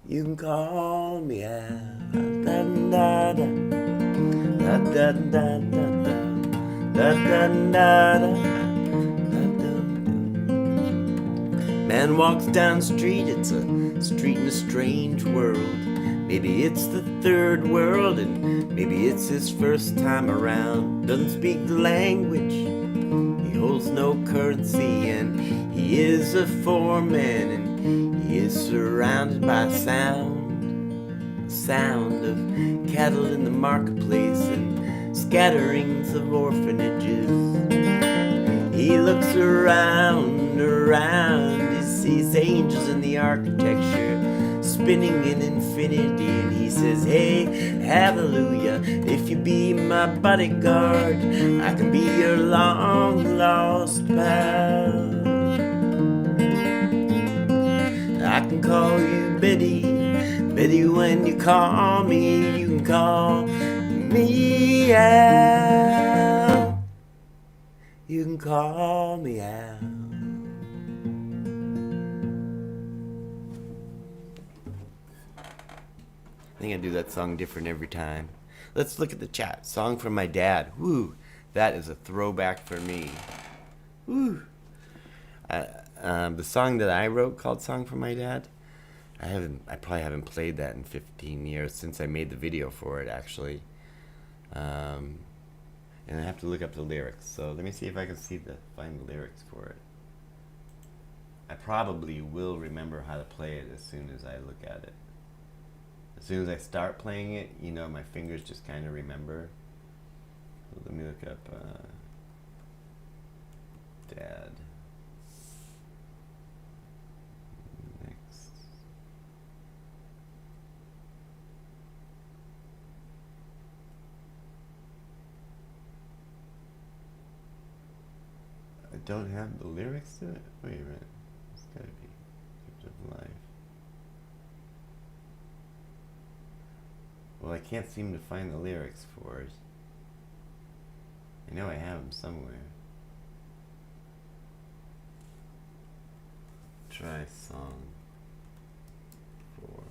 You can call me out. Da da da da da da da da da da da. Man walks down the street, it's a street in a strange world. Maybe it's the third world, and maybe it's his first time around. Doesn't speak the language, he holds no currency, and he is a foreman, and he is surrounded by sound. Sound of cattle in the marketplace and scatterings of orphanages. He looks around, he sees angels in the architecture spinning in infinity, and he says, hey, hallelujah, if you be my bodyguard, I can be your long lost pal. I can call you Betty. Betty, when you call me, you can call me out. You can call me out. I think I do that song different every time. Let's look at the chat. Song from my dad. Woo, that is a throwback for me. Woo. The song that I wrote called Song from My Dad, I probably haven't played that in 15 years since I made the video for it, actually. And I have to look up the lyrics. So let me see if I can find the lyrics for it. I probably will remember how to play it as soon as I look at it. As soon as I start playing it, you know, my fingers just kind of remember. So let me look up Dad. Next. I don't have the lyrics to it? Wait a minute. It's gotta be Gift of Life. Well, I can't seem to find the lyrics for it. I know I have them somewhere. Try song 4.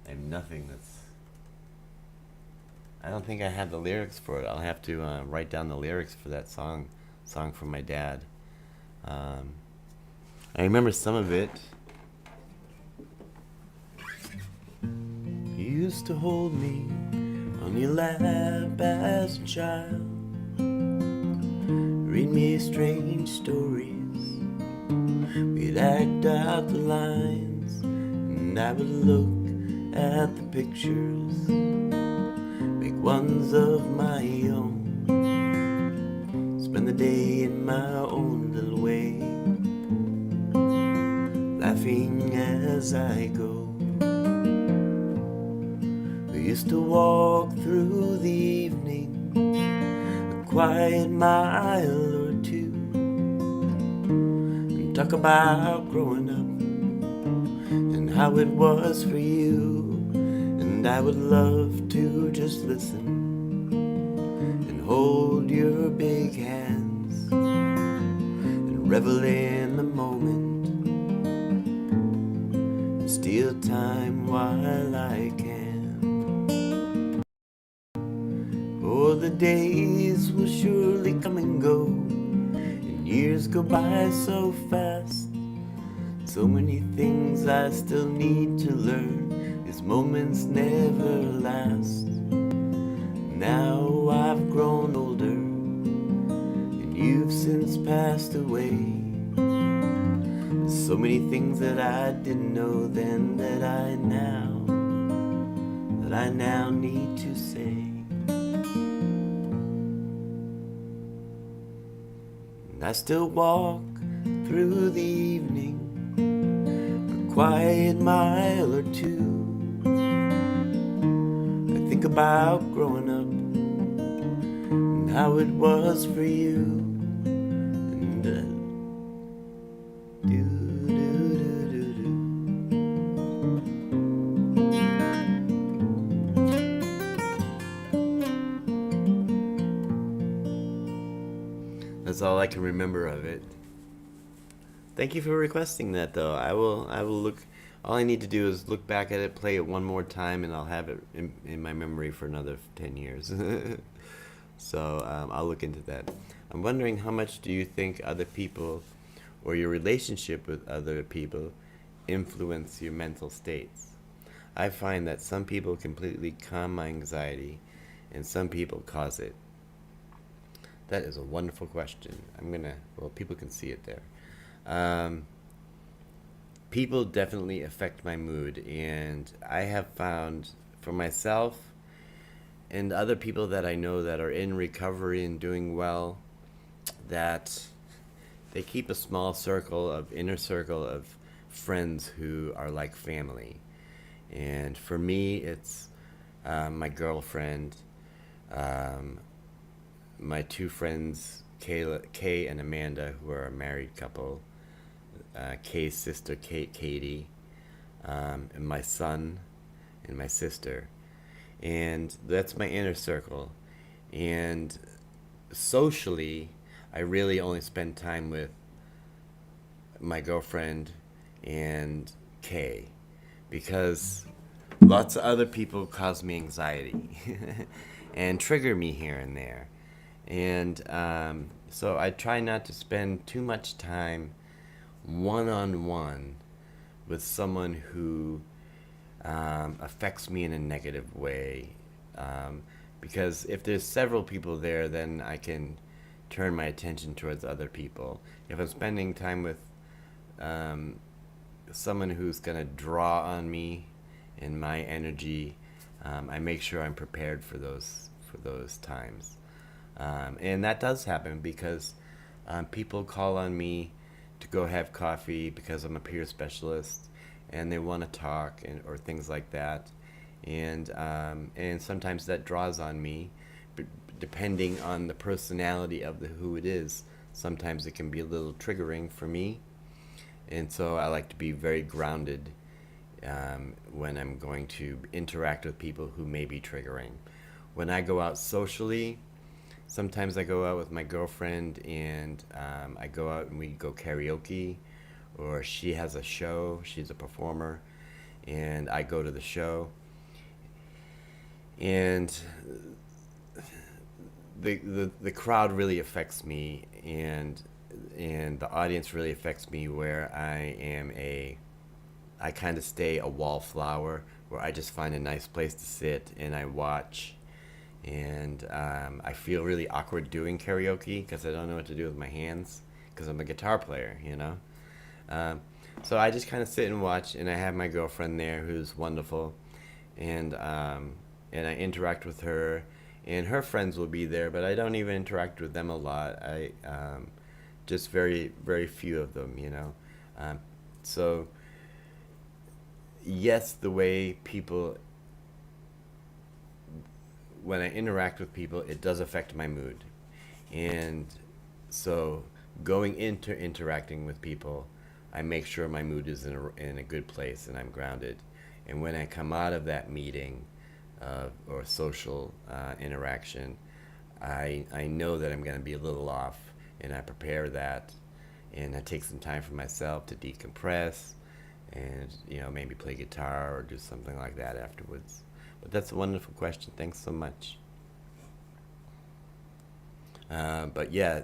I have nothing that's... I don't think I have the lyrics for it. I'll have to write down the lyrics for that song from my dad. I remember some of it. You used to hold me on your lap as a child, read me strange stories, we'd act out the lines, and I would look at the pictures, make ones of my own, spend the day in my own little way, laughing as I go. We used to walk through the evening, a quiet mile or two, and talk about growing up and how it was for you. And I would love to just listen and hold your big hands and revel in the moment and steal time while I can. For the days will surely come and go, and years go by so fast. So many things I still need to learn, these moments never last. Now I've grown older, and you've since passed away. There's so many things that I didn't know then that I now need to say. And I still walk through the evening, a quiet mile or two. I think about growing up and how it was for you. And do do do do do. That's all I can remember of it. Thank you for requesting that, though. I will look. All I need to do is look back at it, play it one more time, and I'll have it in my memory for another 10 years. So I'll look into that. I'm wondering, how much do you think other people or your relationship with other people influence your mental states? I find that some people completely calm my anxiety, and some people cause it. That is a wonderful question. People can see it there. People definitely affect my mood, and I have found for myself and other people that I know that are in recovery and doing well, that they keep a small inner circle of friends who are like family. And for me, it's my girlfriend, my two friends, Kay and Amanda, who are a married couple, Kay's sister, Katie, and my son and my sister. And that's my inner circle. And socially, I really only spend time with my girlfriend and Kay, because lots of other people cause me anxiety and trigger me here and there. And so I try not to spend too much time one-on-one with someone who affects me in a negative way. Because if there's several people there, then I can turn my attention towards other people. If I'm spending time with someone who's going to draw on me and my energy, I make sure I'm prepared for those times. And that does happen because people call on me to go have coffee because I'm a peer specialist, and they want to talk or things like that. And sometimes that draws on me, but depending on the personality of who it is. Sometimes it can be a little triggering for me, and so I like to be very grounded when I'm going to interact with people who may be triggering. When I go out socially, sometimes I go out with my girlfriend, and I go out and we go karaoke, or she has a show, she's a performer, and I go to the show. And the crowd really affects me, and the audience really affects me, where I kind of stay a wallflower, where I just find a nice place to sit and I watch. And I feel really awkward doing karaoke because I don't know what to do with my hands because I'm a guitar player, you know. So I just kind of sit and watch, and I have my girlfriend there who's wonderful, and I interact with her, and her friends will be there, but I don't even interact with them a lot. I just very, very few of them, you know. So yes, the way people, when I interact with people, it does affect my mood. And so going into interacting with people, I make sure my mood is in a good place and I'm grounded. And when I come out of that meeting or social interaction, I know that I'm going to be a little off, and I prepare that, and I take some time for myself to decompress, and maybe play guitar or do something like that afterwards. But that's a wonderful question. Thanks so much. But yeah,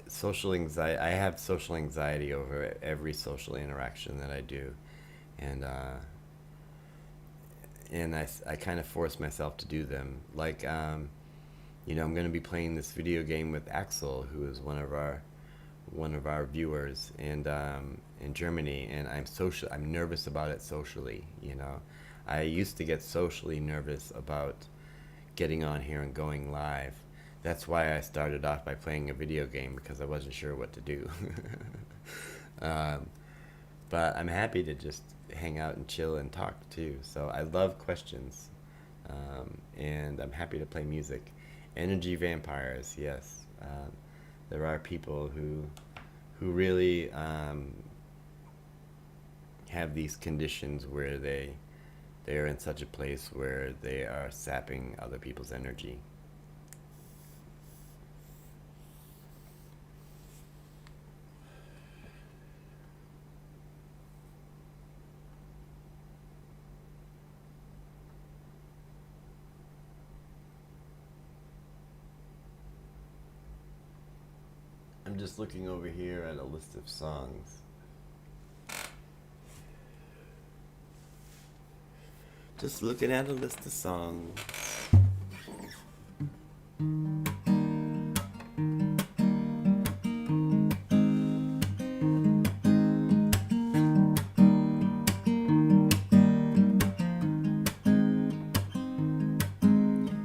social anxiety. I have social anxiety over every social interaction that I do, and I kind of force myself to do them. Like, I'm going to be playing this video game with Axel, who is one of our viewers, and in Germany, and I'm nervous about it socially. I used to get socially nervous about getting on here and going live. That's why I started off by playing a video game, because I wasn't sure what to do. But I'm happy to just hang out and chill and talk too. So I love questions, and I'm happy to play music. Energy vampires, yes. There are people who really have these conditions where they're in such a place where they are sapping other people's energy. I'm just looking over here at a list of songs. Just looking at a list of songs.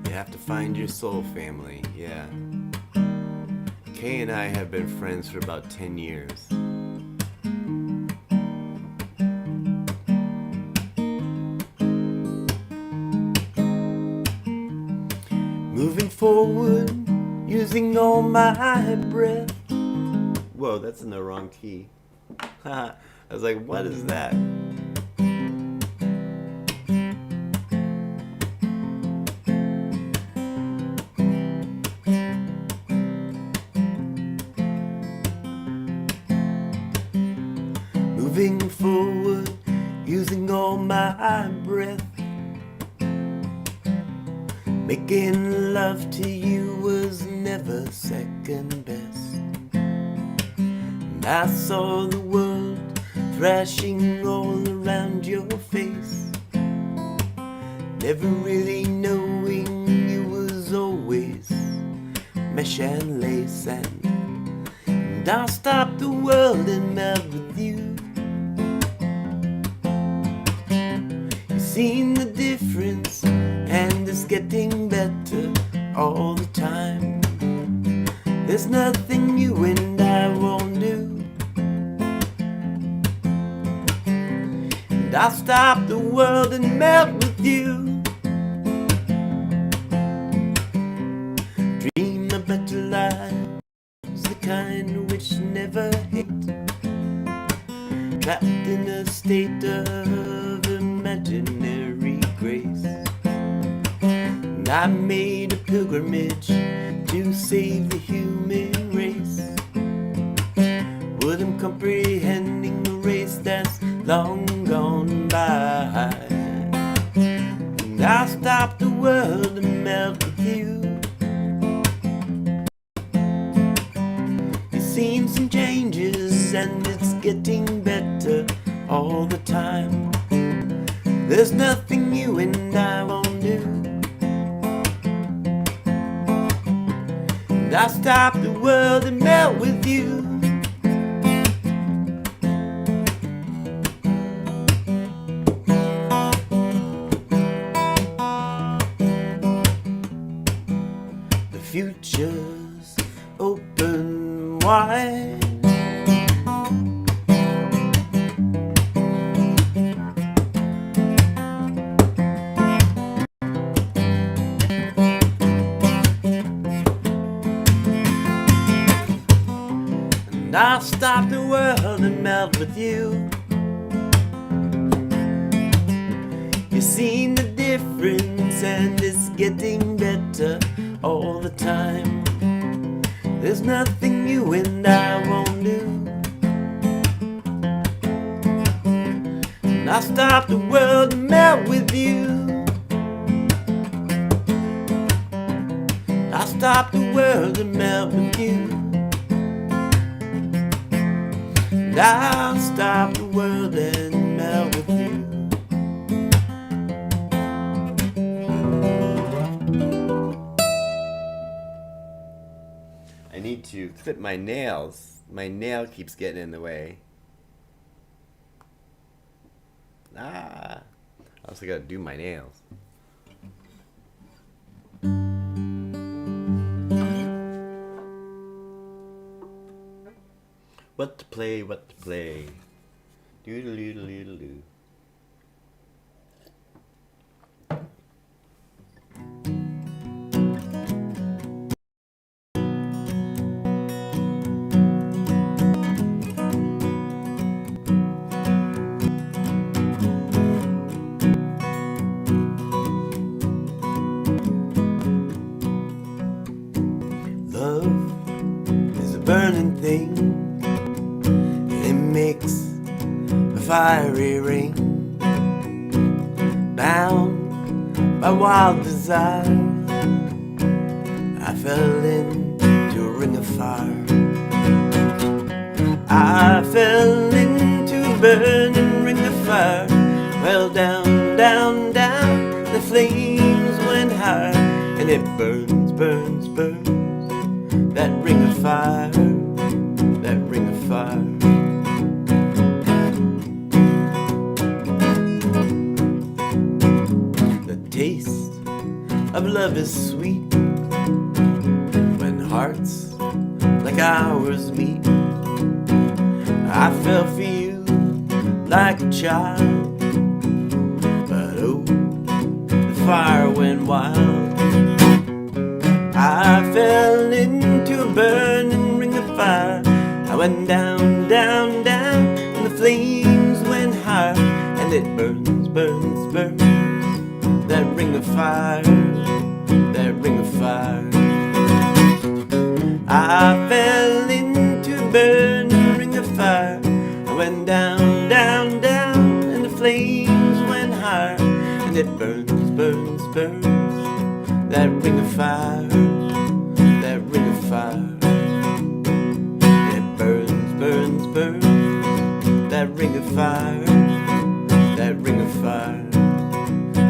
You have to find your soul family, yeah. Kay and I have been friends for about 10 years. Moving forward, using all my breath. Whoa, that's in the wrong key. I was like, what is that? Moving forward, using all my breath. Making love to you was never second best. And I saw the world thrashing all around your face, never really knowing you was always mesh and lace. And And I'll stop the world and melt with you. You've seen the difference, and it's getting better all the time. There's nothing you and I won't do. And I'll stop the world and melt with you. Dream a better life, the kind which never hate. Trapped in a state of imaginary grace. And I made a pilgrimage to save the human race. But I'm comprehending a race that's long gone by. And I'll stop the world and melt with you. You've seen some changes, and it's getting better all the time. There's nothing you and I won't do. And I'll stop the world and melt with you. The future's open wide. And I'll stop the world and melt with you. You've seen the difference, and it's getting better all the time. There's nothing you and I won't do. And I'll stop the world and melt with you. I'll stop the world and melt with you. And I'll stop the world and melt with you. I need to clip my nails. My nail keeps getting in the way. I also gotta do my nails. What to play, what to play. Doodle-doodle-doodle-doo. Love is a burning thing, and it makes a fiery ring. Bound by wild desire, I fell into a ring of fire. I fell into a burning ring of fire. Well, down, down, down, the flames went higher, and it burns, burns, burns. That ring of fire, that ring of fire. The taste of love is sweet when hearts like ours meet. I fell for you like a child, but oh, the fire went wild. I fell into a burning ring of fire. I went down, down, down, and the flames went higher, and it burns, burns, burns. That ring of fire, that ring of fire. I fell into a burning ring of fire. I went down, down, down, and the flames went higher, and it burns, burns, burns. That ring of fire, that ring of fire. It burns, burns, burns. That ring of fire, that ring of fire.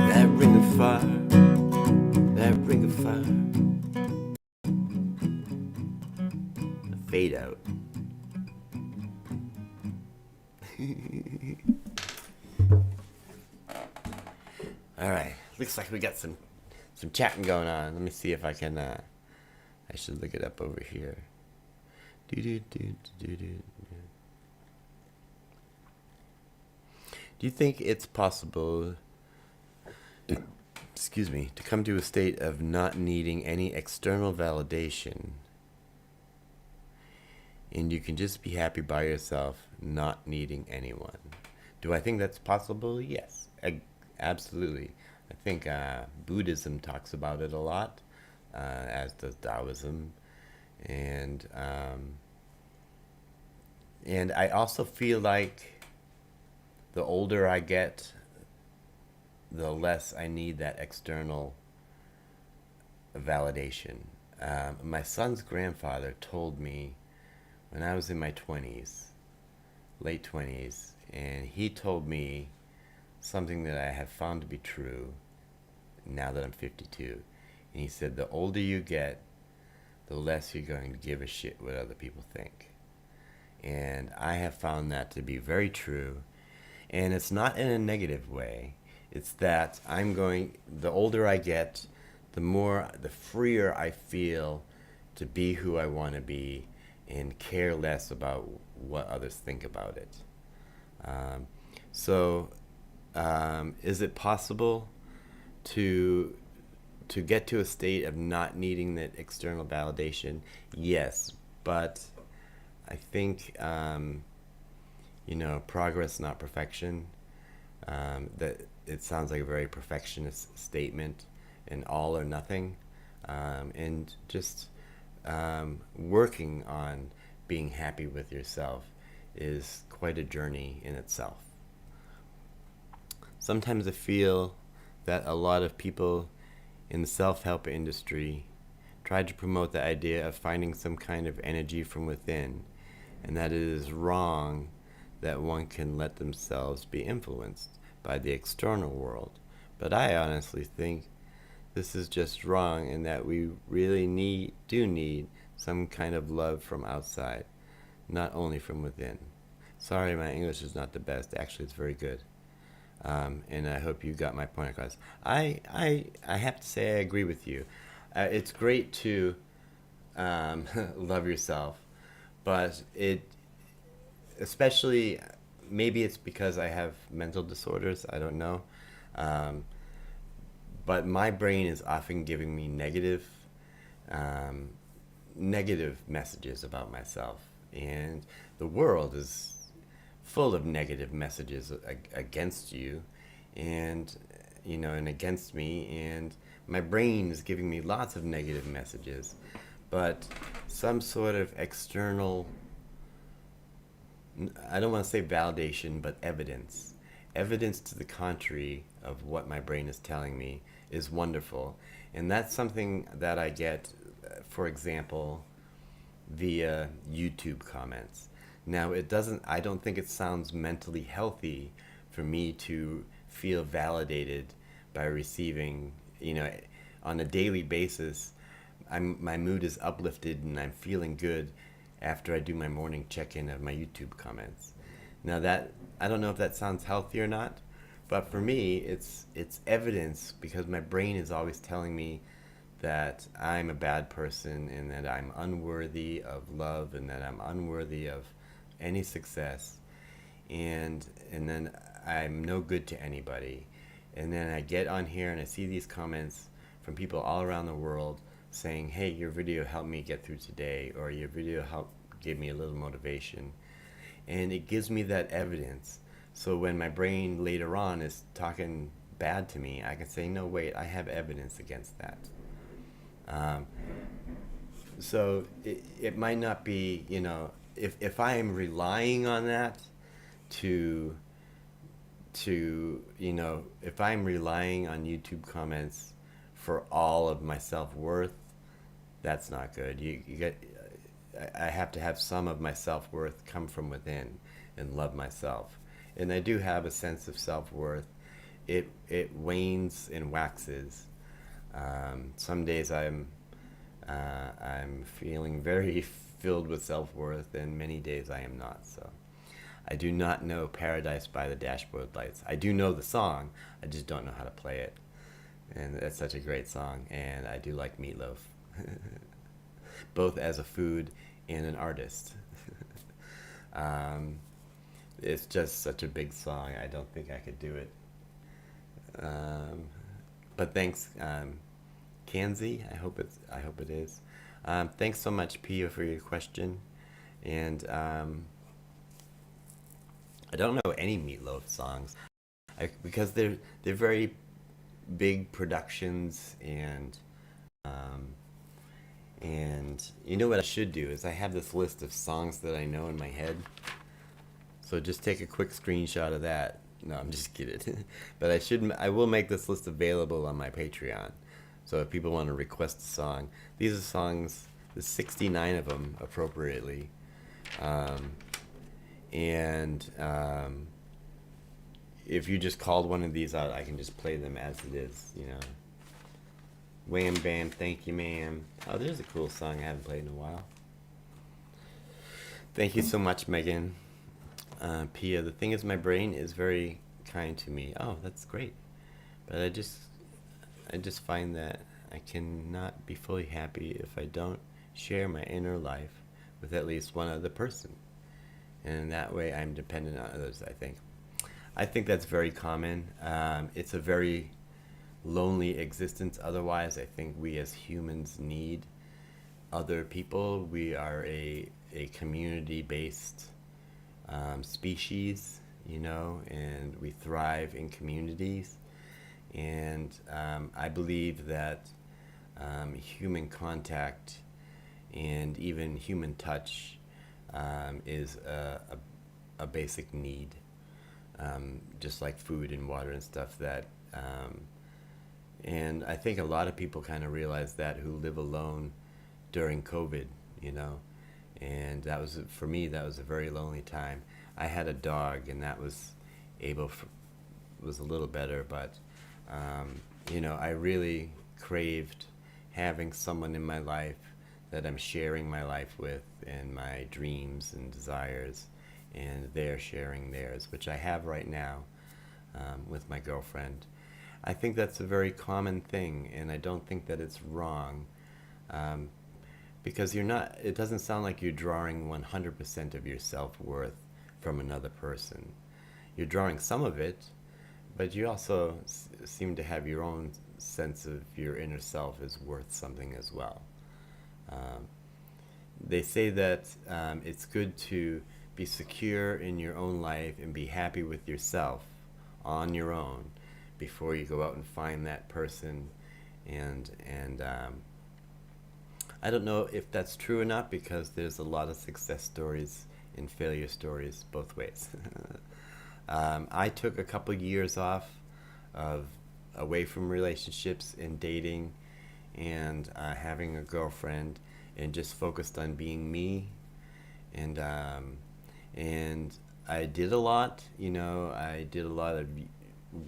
That ring of fire, that ring of fire. Fade out. looks like we got some chatting going on. Let me see if I can. I should look it up over here. Do you think it's possible, excuse me, to come to a state of not needing any external validation, and you can just be happy by yourself, not needing anyone? Do I think that's possible? Yes, absolutely. I think Buddhism talks about it a lot, as does Taoism, and I also feel like the older I get, the less I need that external validation. My son's grandfather told me when I was in my 20s, late 20s, and he told me something that I have found to be true now that I'm 52. And he said, the older you get, the less you're going to give a shit what other people think. And I have found that to be very true. And it's not in a negative way. It's that the older I get, the freer I feel to be who I want to be and care less about what others think about it. Is it possible to get to a state of not needing that external validation? Yes, but I think progress, not perfection. That it sounds like a very perfectionist statement, and all or nothing, and just working on being happy with yourself is quite a journey in itself. Sometimes I feel that a lot of people in the self-help industry try to promote the idea of finding some kind of energy from within, and that it is wrong that one can let themselves be influenced by the external world. But I honestly think this is just wrong, and that we really do need some kind of love from outside, not only from within. Sorry, my English is not the best. Actually, it's very good. And I hope you got my point across. I have to say I agree with you. It's great to love yourself, but especially, maybe it's because I have mental disorders, I don't know. But my brain is often giving me negative messages about myself. And the world is full of negative messages against you and against me. And my brain is giving me lots of negative messages. But some sort of external, I don't want to say validation, but evidence to the contrary of what my brain is telling me is wonderful. And that's something that I get, for example, via YouTube comments. Now, I don't think it sounds mentally healthy for me to feel validated by receiving, on a daily basis. My mood is uplifted and I'm feeling good after I do my morning check-in of my YouTube comments. Now, that I don't know if that sounds healthy or not, but for me, it's evidence, because my brain is always telling me that I'm a bad person and that I'm unworthy of love and that I'm unworthy of any success, and then I'm no good to anybody. And then I get on here and I see these comments from people all around the world saying, hey, your video helped me get through today, or your video gave me a little motivation. And it gives me that evidence. So when my brain later on is talking bad to me, I can say, no, wait, I have evidence against that. So it might not be, if I am relying on that if I'm relying on YouTube comments for all of my self-worth, that's not good. I have to have some of my self-worth come from within and love myself. And I do have a sense of self-worth. It wanes and waxes. Some days I'm feeling very filled with self-worth, and many days I am not. So I do not know Paradise by the Dashboard Lights. I do know the song, I just don't know how to play it. And that's such a great song, and I do like Meatloaf, both as a food and an artist. um, it's just such a big song. I don't think I could do it. Um, but thanks, Kanzi. I hope it is. Thanks so much, Pia, for your question. And I don't know any Meatloaf songs because they're very big productions, um, and you know what I should do is I have this list of songs that I know in my head. So just take a quick screenshot of that. No, I'm just kidding. But I will make this list available on my Patreon. So if people want to request a song, these are songs. There's 69 of them appropriately, um, and if you just called one of these out, I can just play them as it is. You know, wham bam, thank you, ma'am. Oh, there's a cool song I haven't played in a while. Thank you so much, Megan. Pia, the thing is, my brain is very kind to me. Oh, that's great. But I just find that I cannot be fully happy if I don't share my inner life with at least one other person. And in that way, I'm dependent on others, I think. I think that's very common. It's a very lonely existence. Otherwise, I think we as humans need other people. We are a community-based species, you know, and we thrive in communities. And I believe that human contact and even human touch is a basic need, just like food and water and stuff. And I think a lot of people kind of realize that who live alone during COVID, you know. And for me, that was a very lonely time. I had a dog, and that was was a little better, but you know, I really craved having someone in my life that I'm sharing my life with, and my dreams and desires, and they're sharing theirs, which I have right now with my girlfriend. I think that's a very common thing, and I don't think that it's wrong, um, because it doesn't sound like you're drawing 100% of your self-worth from another person. You're drawing some of it, but you also seem to have your own sense of your inner self is worth something as well. Um, they say that it's good to be secure in your own life and be happy with yourself on your own before you go out and find that person. And I don't know if that's true or not, because there's a lot of success stories and failure stories both ways. I took a couple years off of away from relationships and dating and having a girlfriend, and just focused on being me. And I did a lot, you know. I did a lot of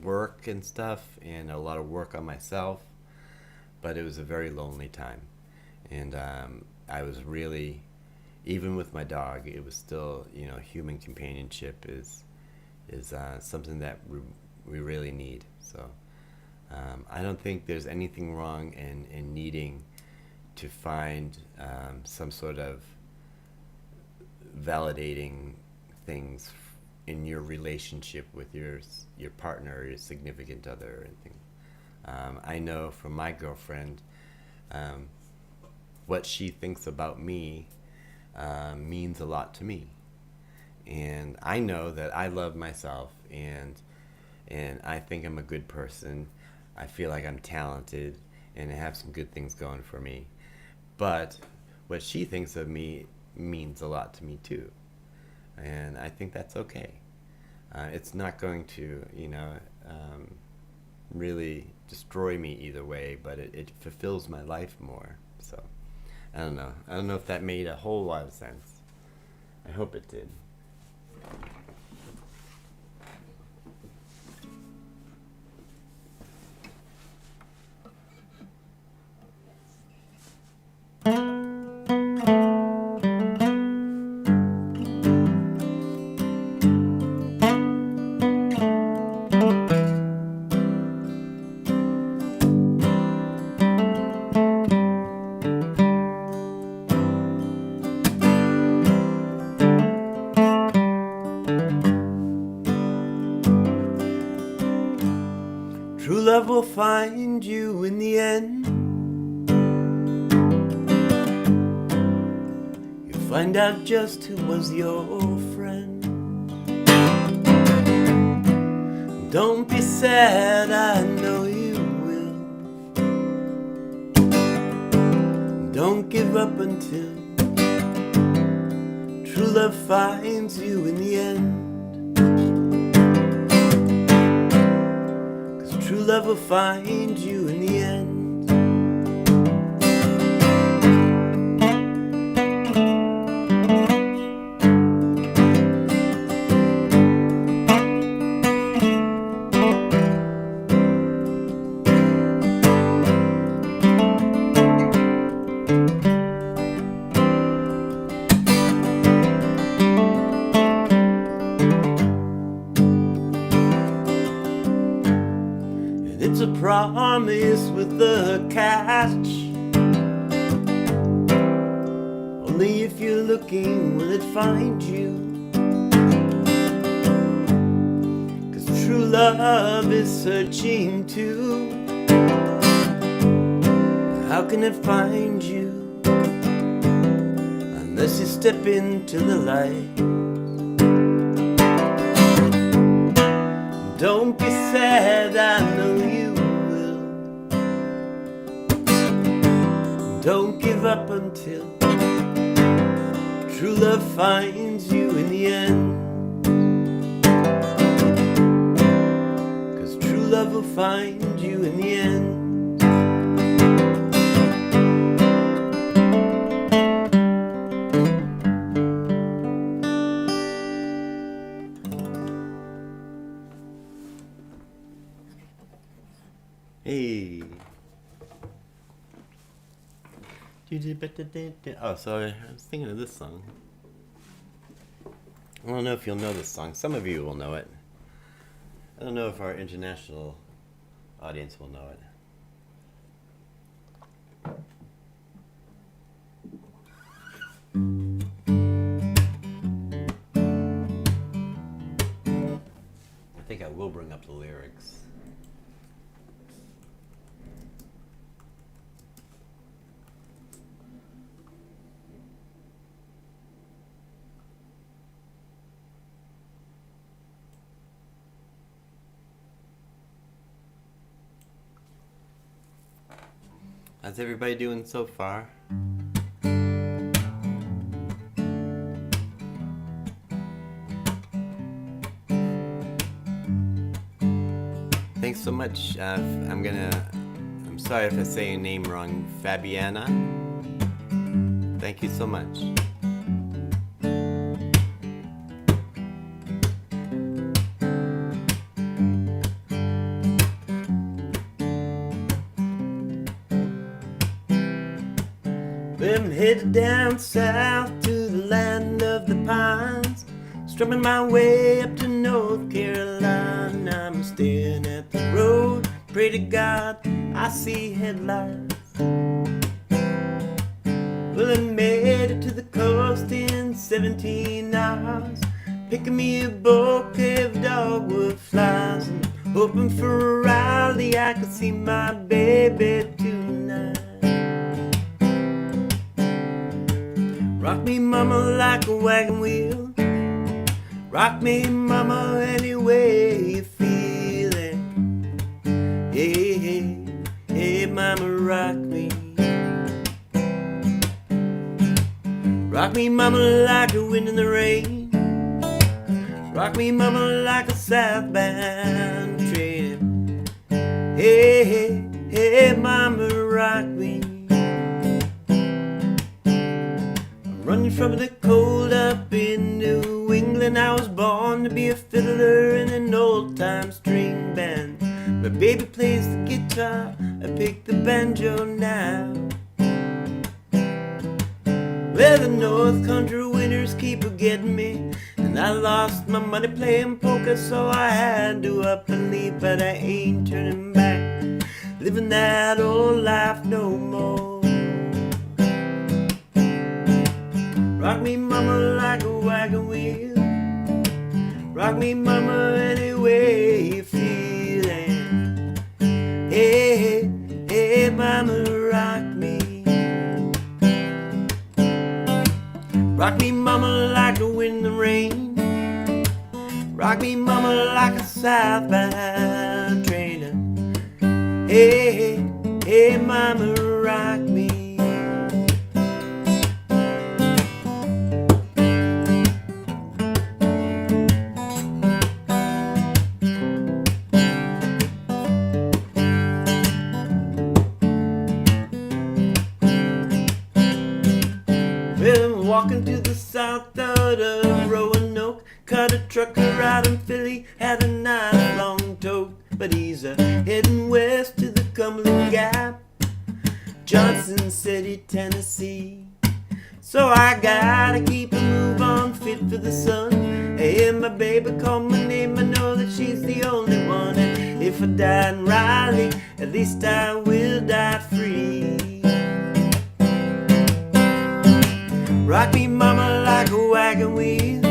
work and stuff, and a lot of work on myself, but it was a very lonely time. And I was really, even with my dog, it was still, you know, human companionship is something that we really need. So I don't think there's anything wrong in needing to find some sort of validating things in your relationship with your partner or your significant other or anything. I know from my girlfriend, what she thinks about me means a lot to me. And I know that I love myself, and I think I'm a good person. I feel like I'm talented, and I have some good things going for me. But what she thinks of me means a lot to me too. And I think that's okay. It's not going to, you know, really destroy me either way, but it fulfills my life more. So I don't know. I don't know if that made a whole lot of sense. I hope it did. find out just who was your friend. Don't be sad, I know you will. Don't give up until true love finds you in the end. 'Cause true love will find you in the end. It's a promise with a catch. Only if you're looking will it find you. 'Cause true love is searching too. How can it find you unless you step into the light? Don't be sad, I know you will. Don't give up until true love finds you in the end. 'Cause true love will find you in the end. Hey. Oh, so I was thinking of this song. I don't know if you'll know this song. Some of you will know it. I don't know if our international audience will know it. I think I will bring up the lyrics. How's everybody doing so far? Thanks so much. I'm sorry if I say your name wrong, Fabiana. Thank you so much. I'm headed down south to the land of the pines, strumming my way up to North Carolina. I'm staring at the road, pray to God I see headlights. Well, I made it to the coast in 17 hours, picking me a bouquet of dogwood flies, and hoping for a rally I could see my baby tonight. Rock me, mama, like a wagon wheel. Rock me, mama, any way you feel it. Hey, hey, hey, mama, rock me. Rock me, mama, like the wind in the rain. Rock me, mama, like a southbound train. Hey, hey, hey, mama, rock me. Running from the cold up in New England, I was born to be a fiddler in an old-time string band. My baby plays the guitar, I pick the banjo now. Well, the North Country winters keep getting me, and I lost my money playing poker, so I had to up and leave, but I ain't turning back, living that old life no more. Rock me, mama, like a wagon wheel. Rock me, mama, any way you feel it. Hey, hey, hey, mama, rock me. Rock me, mama, like the wind and the rain. Rock me, mama, like a southbound train. Hey, hey, hey, mama, rock me. Walking to the south out of Roanoke, cut a trucker out in Philly, had a nice long tote. But he's heading west to the Cumberland Gap, Johnson City, Tennessee. So I gotta keep a move on, fit for the sun. Hey, my baby called my name, I know that she's the only one. And if I die in Raleigh, at least I will die free. Rock me, mama, like a wagon wheel.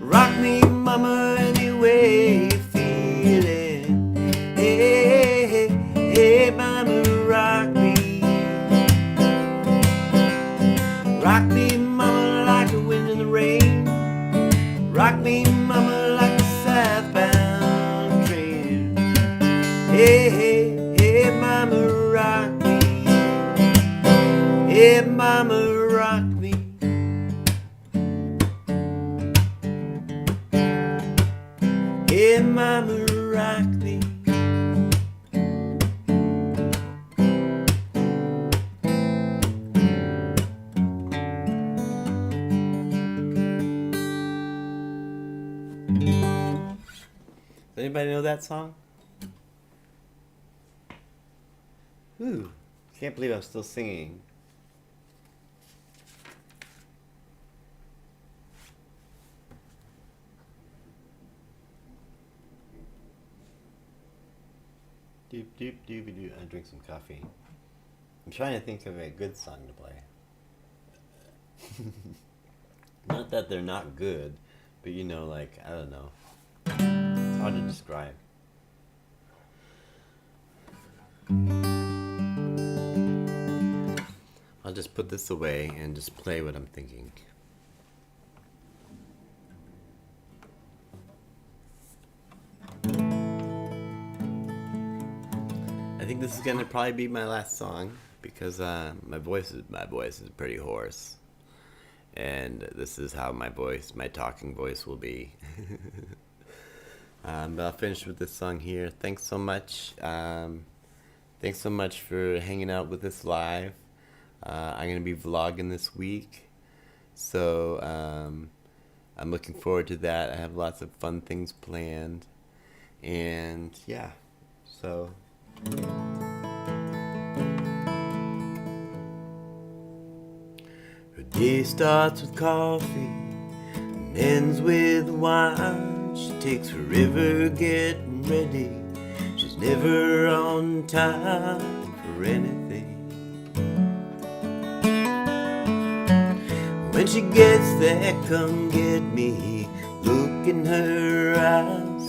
Rock me, mama, any way you feel it. Hey, hey, hey, mama, rock me. Rock me, mama, like the wind and the rain. Rock me, mama, like a southbound train. Hey, hey, hey, mama, rock me. Hey, mama, rock me. Hey, mama, rock me. Does anybody know that song? Ooh, can't believe I'm still singing. Doop doop doopy doo. I drink some coffee. I'm trying to think of a good song to play. Not that they're not good, but you know, like, I don't know. It's hard to describe. I'll just put this away and just play what I'm thinking. I think this is gonna probably be my last song because my voice is pretty hoarse, and this is how my talking voice will be. But I'll finish with this song here. Thanks so much. Thanks so much for hanging out with us live. I'm gonna be vlogging this week, so I'm looking forward to that. I have lots of fun things planned, and yeah, so. Her day starts with coffee and ends with wine. She takes forever getting ready. She's never on time for anything. When she gets there, come get me. Look in her eyes,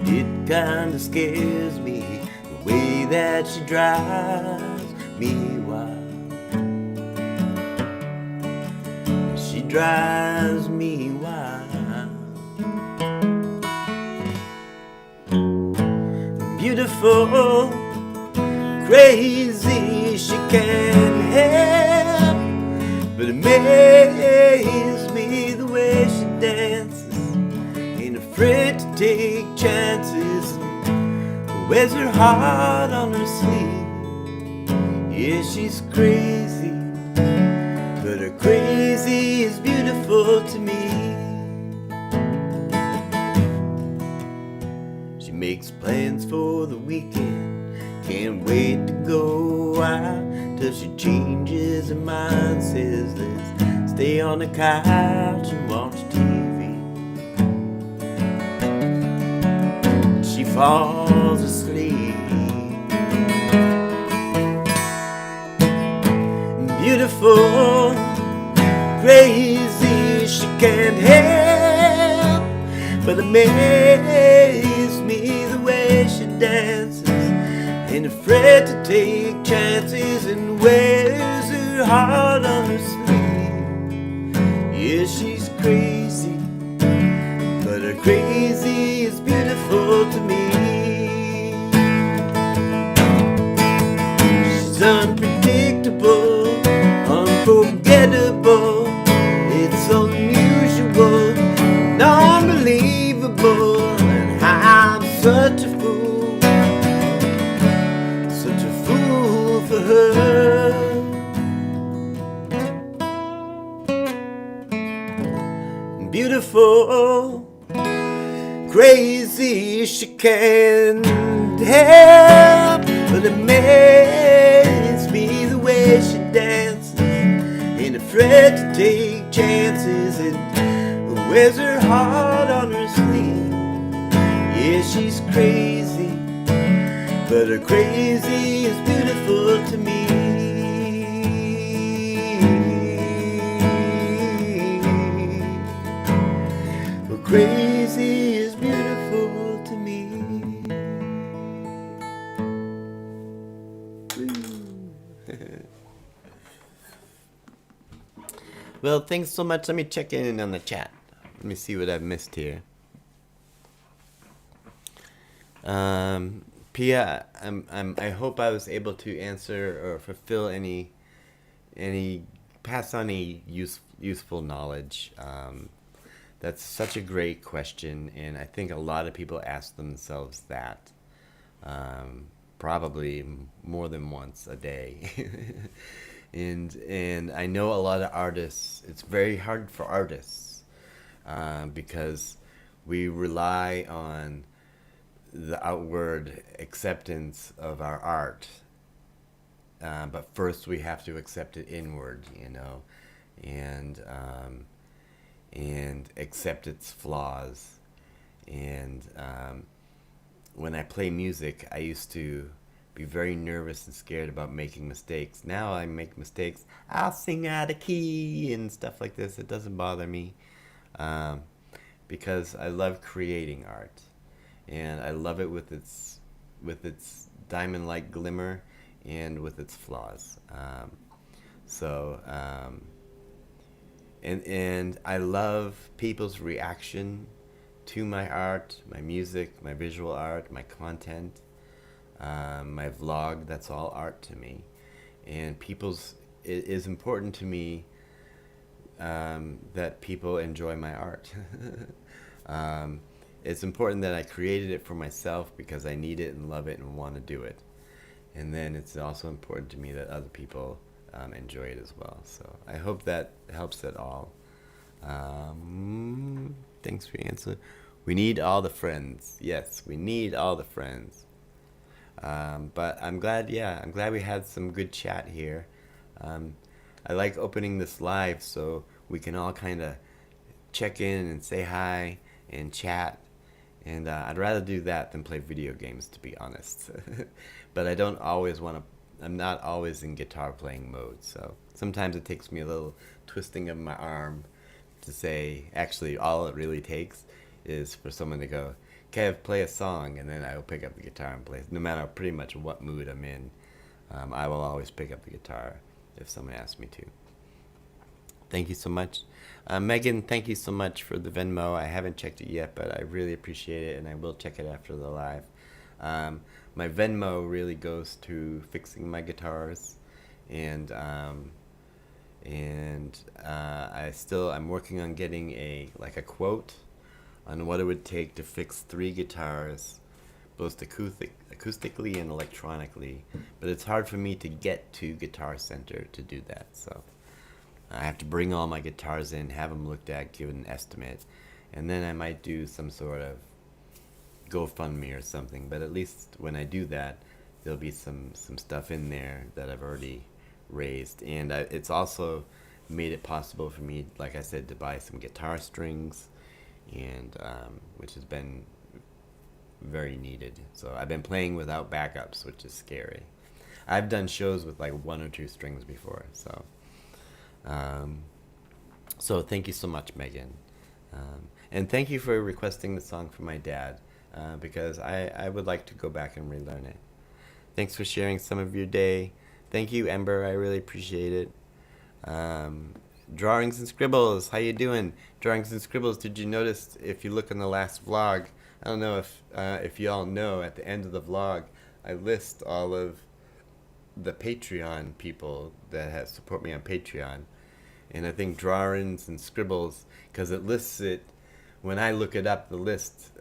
it kinda scares me. The way that she drives me wild. She drives me wild. Beautiful, crazy, she can't help but amaze me the way she dances. Ain't afraid to take chances. Wears her heart on her sleeve. Yeah, she's crazy, but her crazy is beautiful to me. She makes plans for the weekend, can't wait to go out, till she changes her mind, says let's stay on the couch and watch TV. She falls asleep. Beautiful, crazy, she can't help but amaze me the way she dances. Ain't afraid to take chances and wears her heart on her sleeve. Yeah, she's crazy, but her crazy is beautiful to me. She's unpredictable, unforgettable. It's unusual and unbelievable, and I'm such a fool for her. Beautiful, crazy, she can't help but amaze me the way she dances, ain't afraid to take chances, and wears her heart on her sleeve. Yeah, she's crazy, but her crazy is beautiful to me. Her crazy is beautiful to me. Well, thanks so much. Let me check in on the chat. Let me see what I've missed here. Pia, I hope I was able to answer or fulfill any pass on any useful knowledge. That's such a great question, and I think a lot of people ask themselves that, probably more than once a day. and I know a lot of artists. It's very hard for artists because we rely on the outward acceptance of our art, but first we have to accept it inward, and accept its flaws. And when I play music, I used to be very nervous and scared about making mistakes. Now I make mistakes, I'll sing out of key and stuff like this. It doesn't bother me because I love creating art. And I love it with its diamond-like glimmer and with its flaws. And I love people's reaction to my art, my music, my visual art, my content, my vlog. That's all art to me. And it is important to me that people enjoy my art. It's important that I created it for myself because I need it and love it and want to do it. And then it's also important to me that other people enjoy it as well. So I hope that helps at all. Thanks for your answer. We need all the friends. Yes, we need all the friends. But I'm glad we had some good chat here. I like opening this live so we can all kind of check in and say hi and chat. And I'd rather do that than play video games, to be honest. But I don't always I'm not always in guitar playing mode. So sometimes it takes me a little twisting of my arm to say, actually, all it really takes is for someone to go, Kev, play a song, and then I will pick up the guitar and play. No matter pretty much what mood I'm in, I will always pick up the guitar if someone asks me to. Thank you so much. Megan, thank you so much for the Venmo. I haven't checked it yet, but I really appreciate it, and I will check it after the live. My Venmo really goes to fixing my guitars, and I'm working on getting a quote on what it would take to fix 3 guitars, both acoustically and electronically. But it's hard for me to get to Guitar Center to do that, so I have to bring all my guitars in, have them looked at, give an estimate, and then I might do some sort of GoFundMe or something. But at least when I do that, there'll be some stuff in there that I've already raised. And it's also made it possible for me, like I said, to buy some guitar strings, and which has been very needed. So I've been playing without backups, which is scary. I've done shows with like 1 or 2 strings before, so thank you so much, Megan. And thank you for requesting the song for my dad, because I would like to go back and relearn it. Thanks for sharing some of your day. Thank you, Ember. I really appreciate it. Drawings and Scribbles, how you doing? Drawings and Scribbles, did you notice if you look in the last vlog, I don't know if you all know, at the end of the vlog, I list all of the Patreon people that have support me on Patreon. And I think Drawings and Scribbles, because it lists it, when I look it up, the list,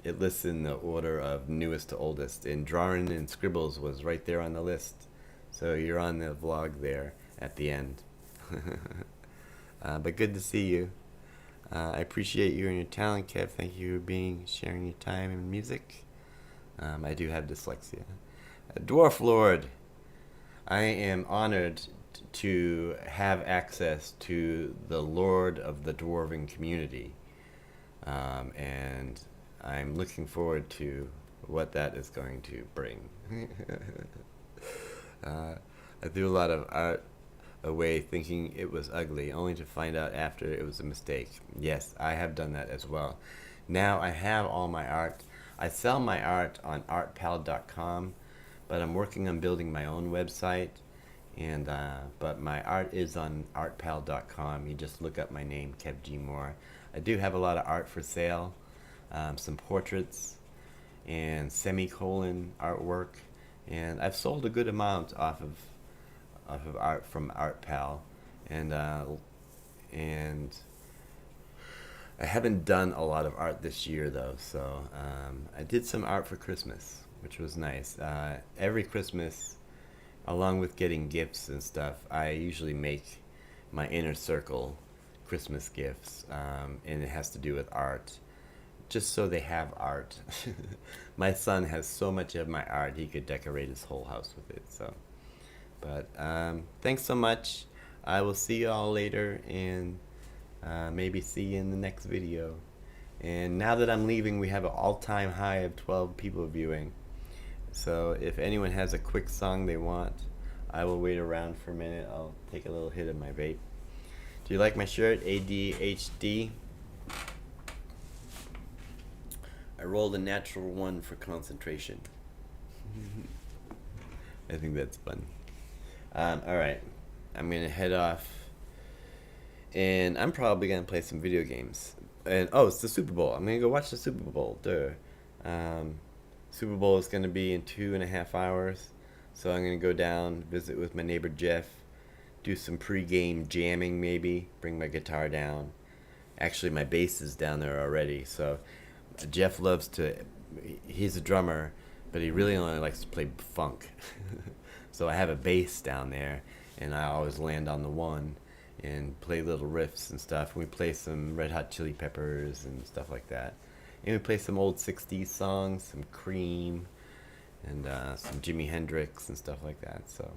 it lists in the order of newest to oldest, and Drawing and Scribbles was right there on the list. So you're on the vlog there at the end. But good to see you. I appreciate you and your talent, Kev. Thank you for sharing your time and music. I do have dyslexia. Dwarf Lord, I am honored to have access to the Lord of the Dwarven community. And I'm looking forward to what that is going to bring. I threw a lot of art away thinking it was ugly, only to find out after it was a mistake. Yes, I have done that as well. Now I have all my art. I sell my art on artpal.com, but I'm working on building my own website. And but my art is on artpal.com. You just look up my name, Kev G Mor. I do have a lot of art for sale, some portraits and semicolon artwork, and I've sold a good amount off of art from ArtPal, and I haven't done a lot of art this year though. So I did some art for Christmas, which was nice. Every Christmas, along with getting gifts and stuff, I usually make my inner circle Christmas gifts, and it has to do with art, just so they have art. My son has so much of my art, he could decorate his whole house with it. So, but thanks so much. I will see you all later, and maybe see you in the next video. And now that I'm leaving, we have an all-time high of 12 people viewing. So if anyone has a quick song they want, I will wait around for a minute. I'll take a little hit of my vape. Do you like my shirt? ADHD. I rolled a natural one for concentration. I think that's fun. Alright, I'm gonna head off, and I'm probably gonna play some video games. And oh, it's the Super Bowl. I'm gonna go watch the Super Bowl. Super Bowl is gonna be in 2.5 hours, so I'm gonna go down, visit with my neighbor Jeff, do some pre-game jamming maybe, bring my guitar down. Actually, my bass is down there already, so Jeff loves to, he's a drummer, but he really only likes to play funk. So I have a bass down there, and I always land on the one and play little riffs and stuff. We play some Red Hot Chili Peppers and stuff like that. And we play some old 60s songs, some Cream, and some Jimi Hendrix and stuff like that. So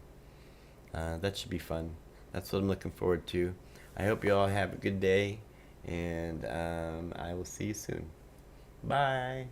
that should be fun. That's what I'm looking forward to. I hope you all have a good day, and I will see you soon. Bye.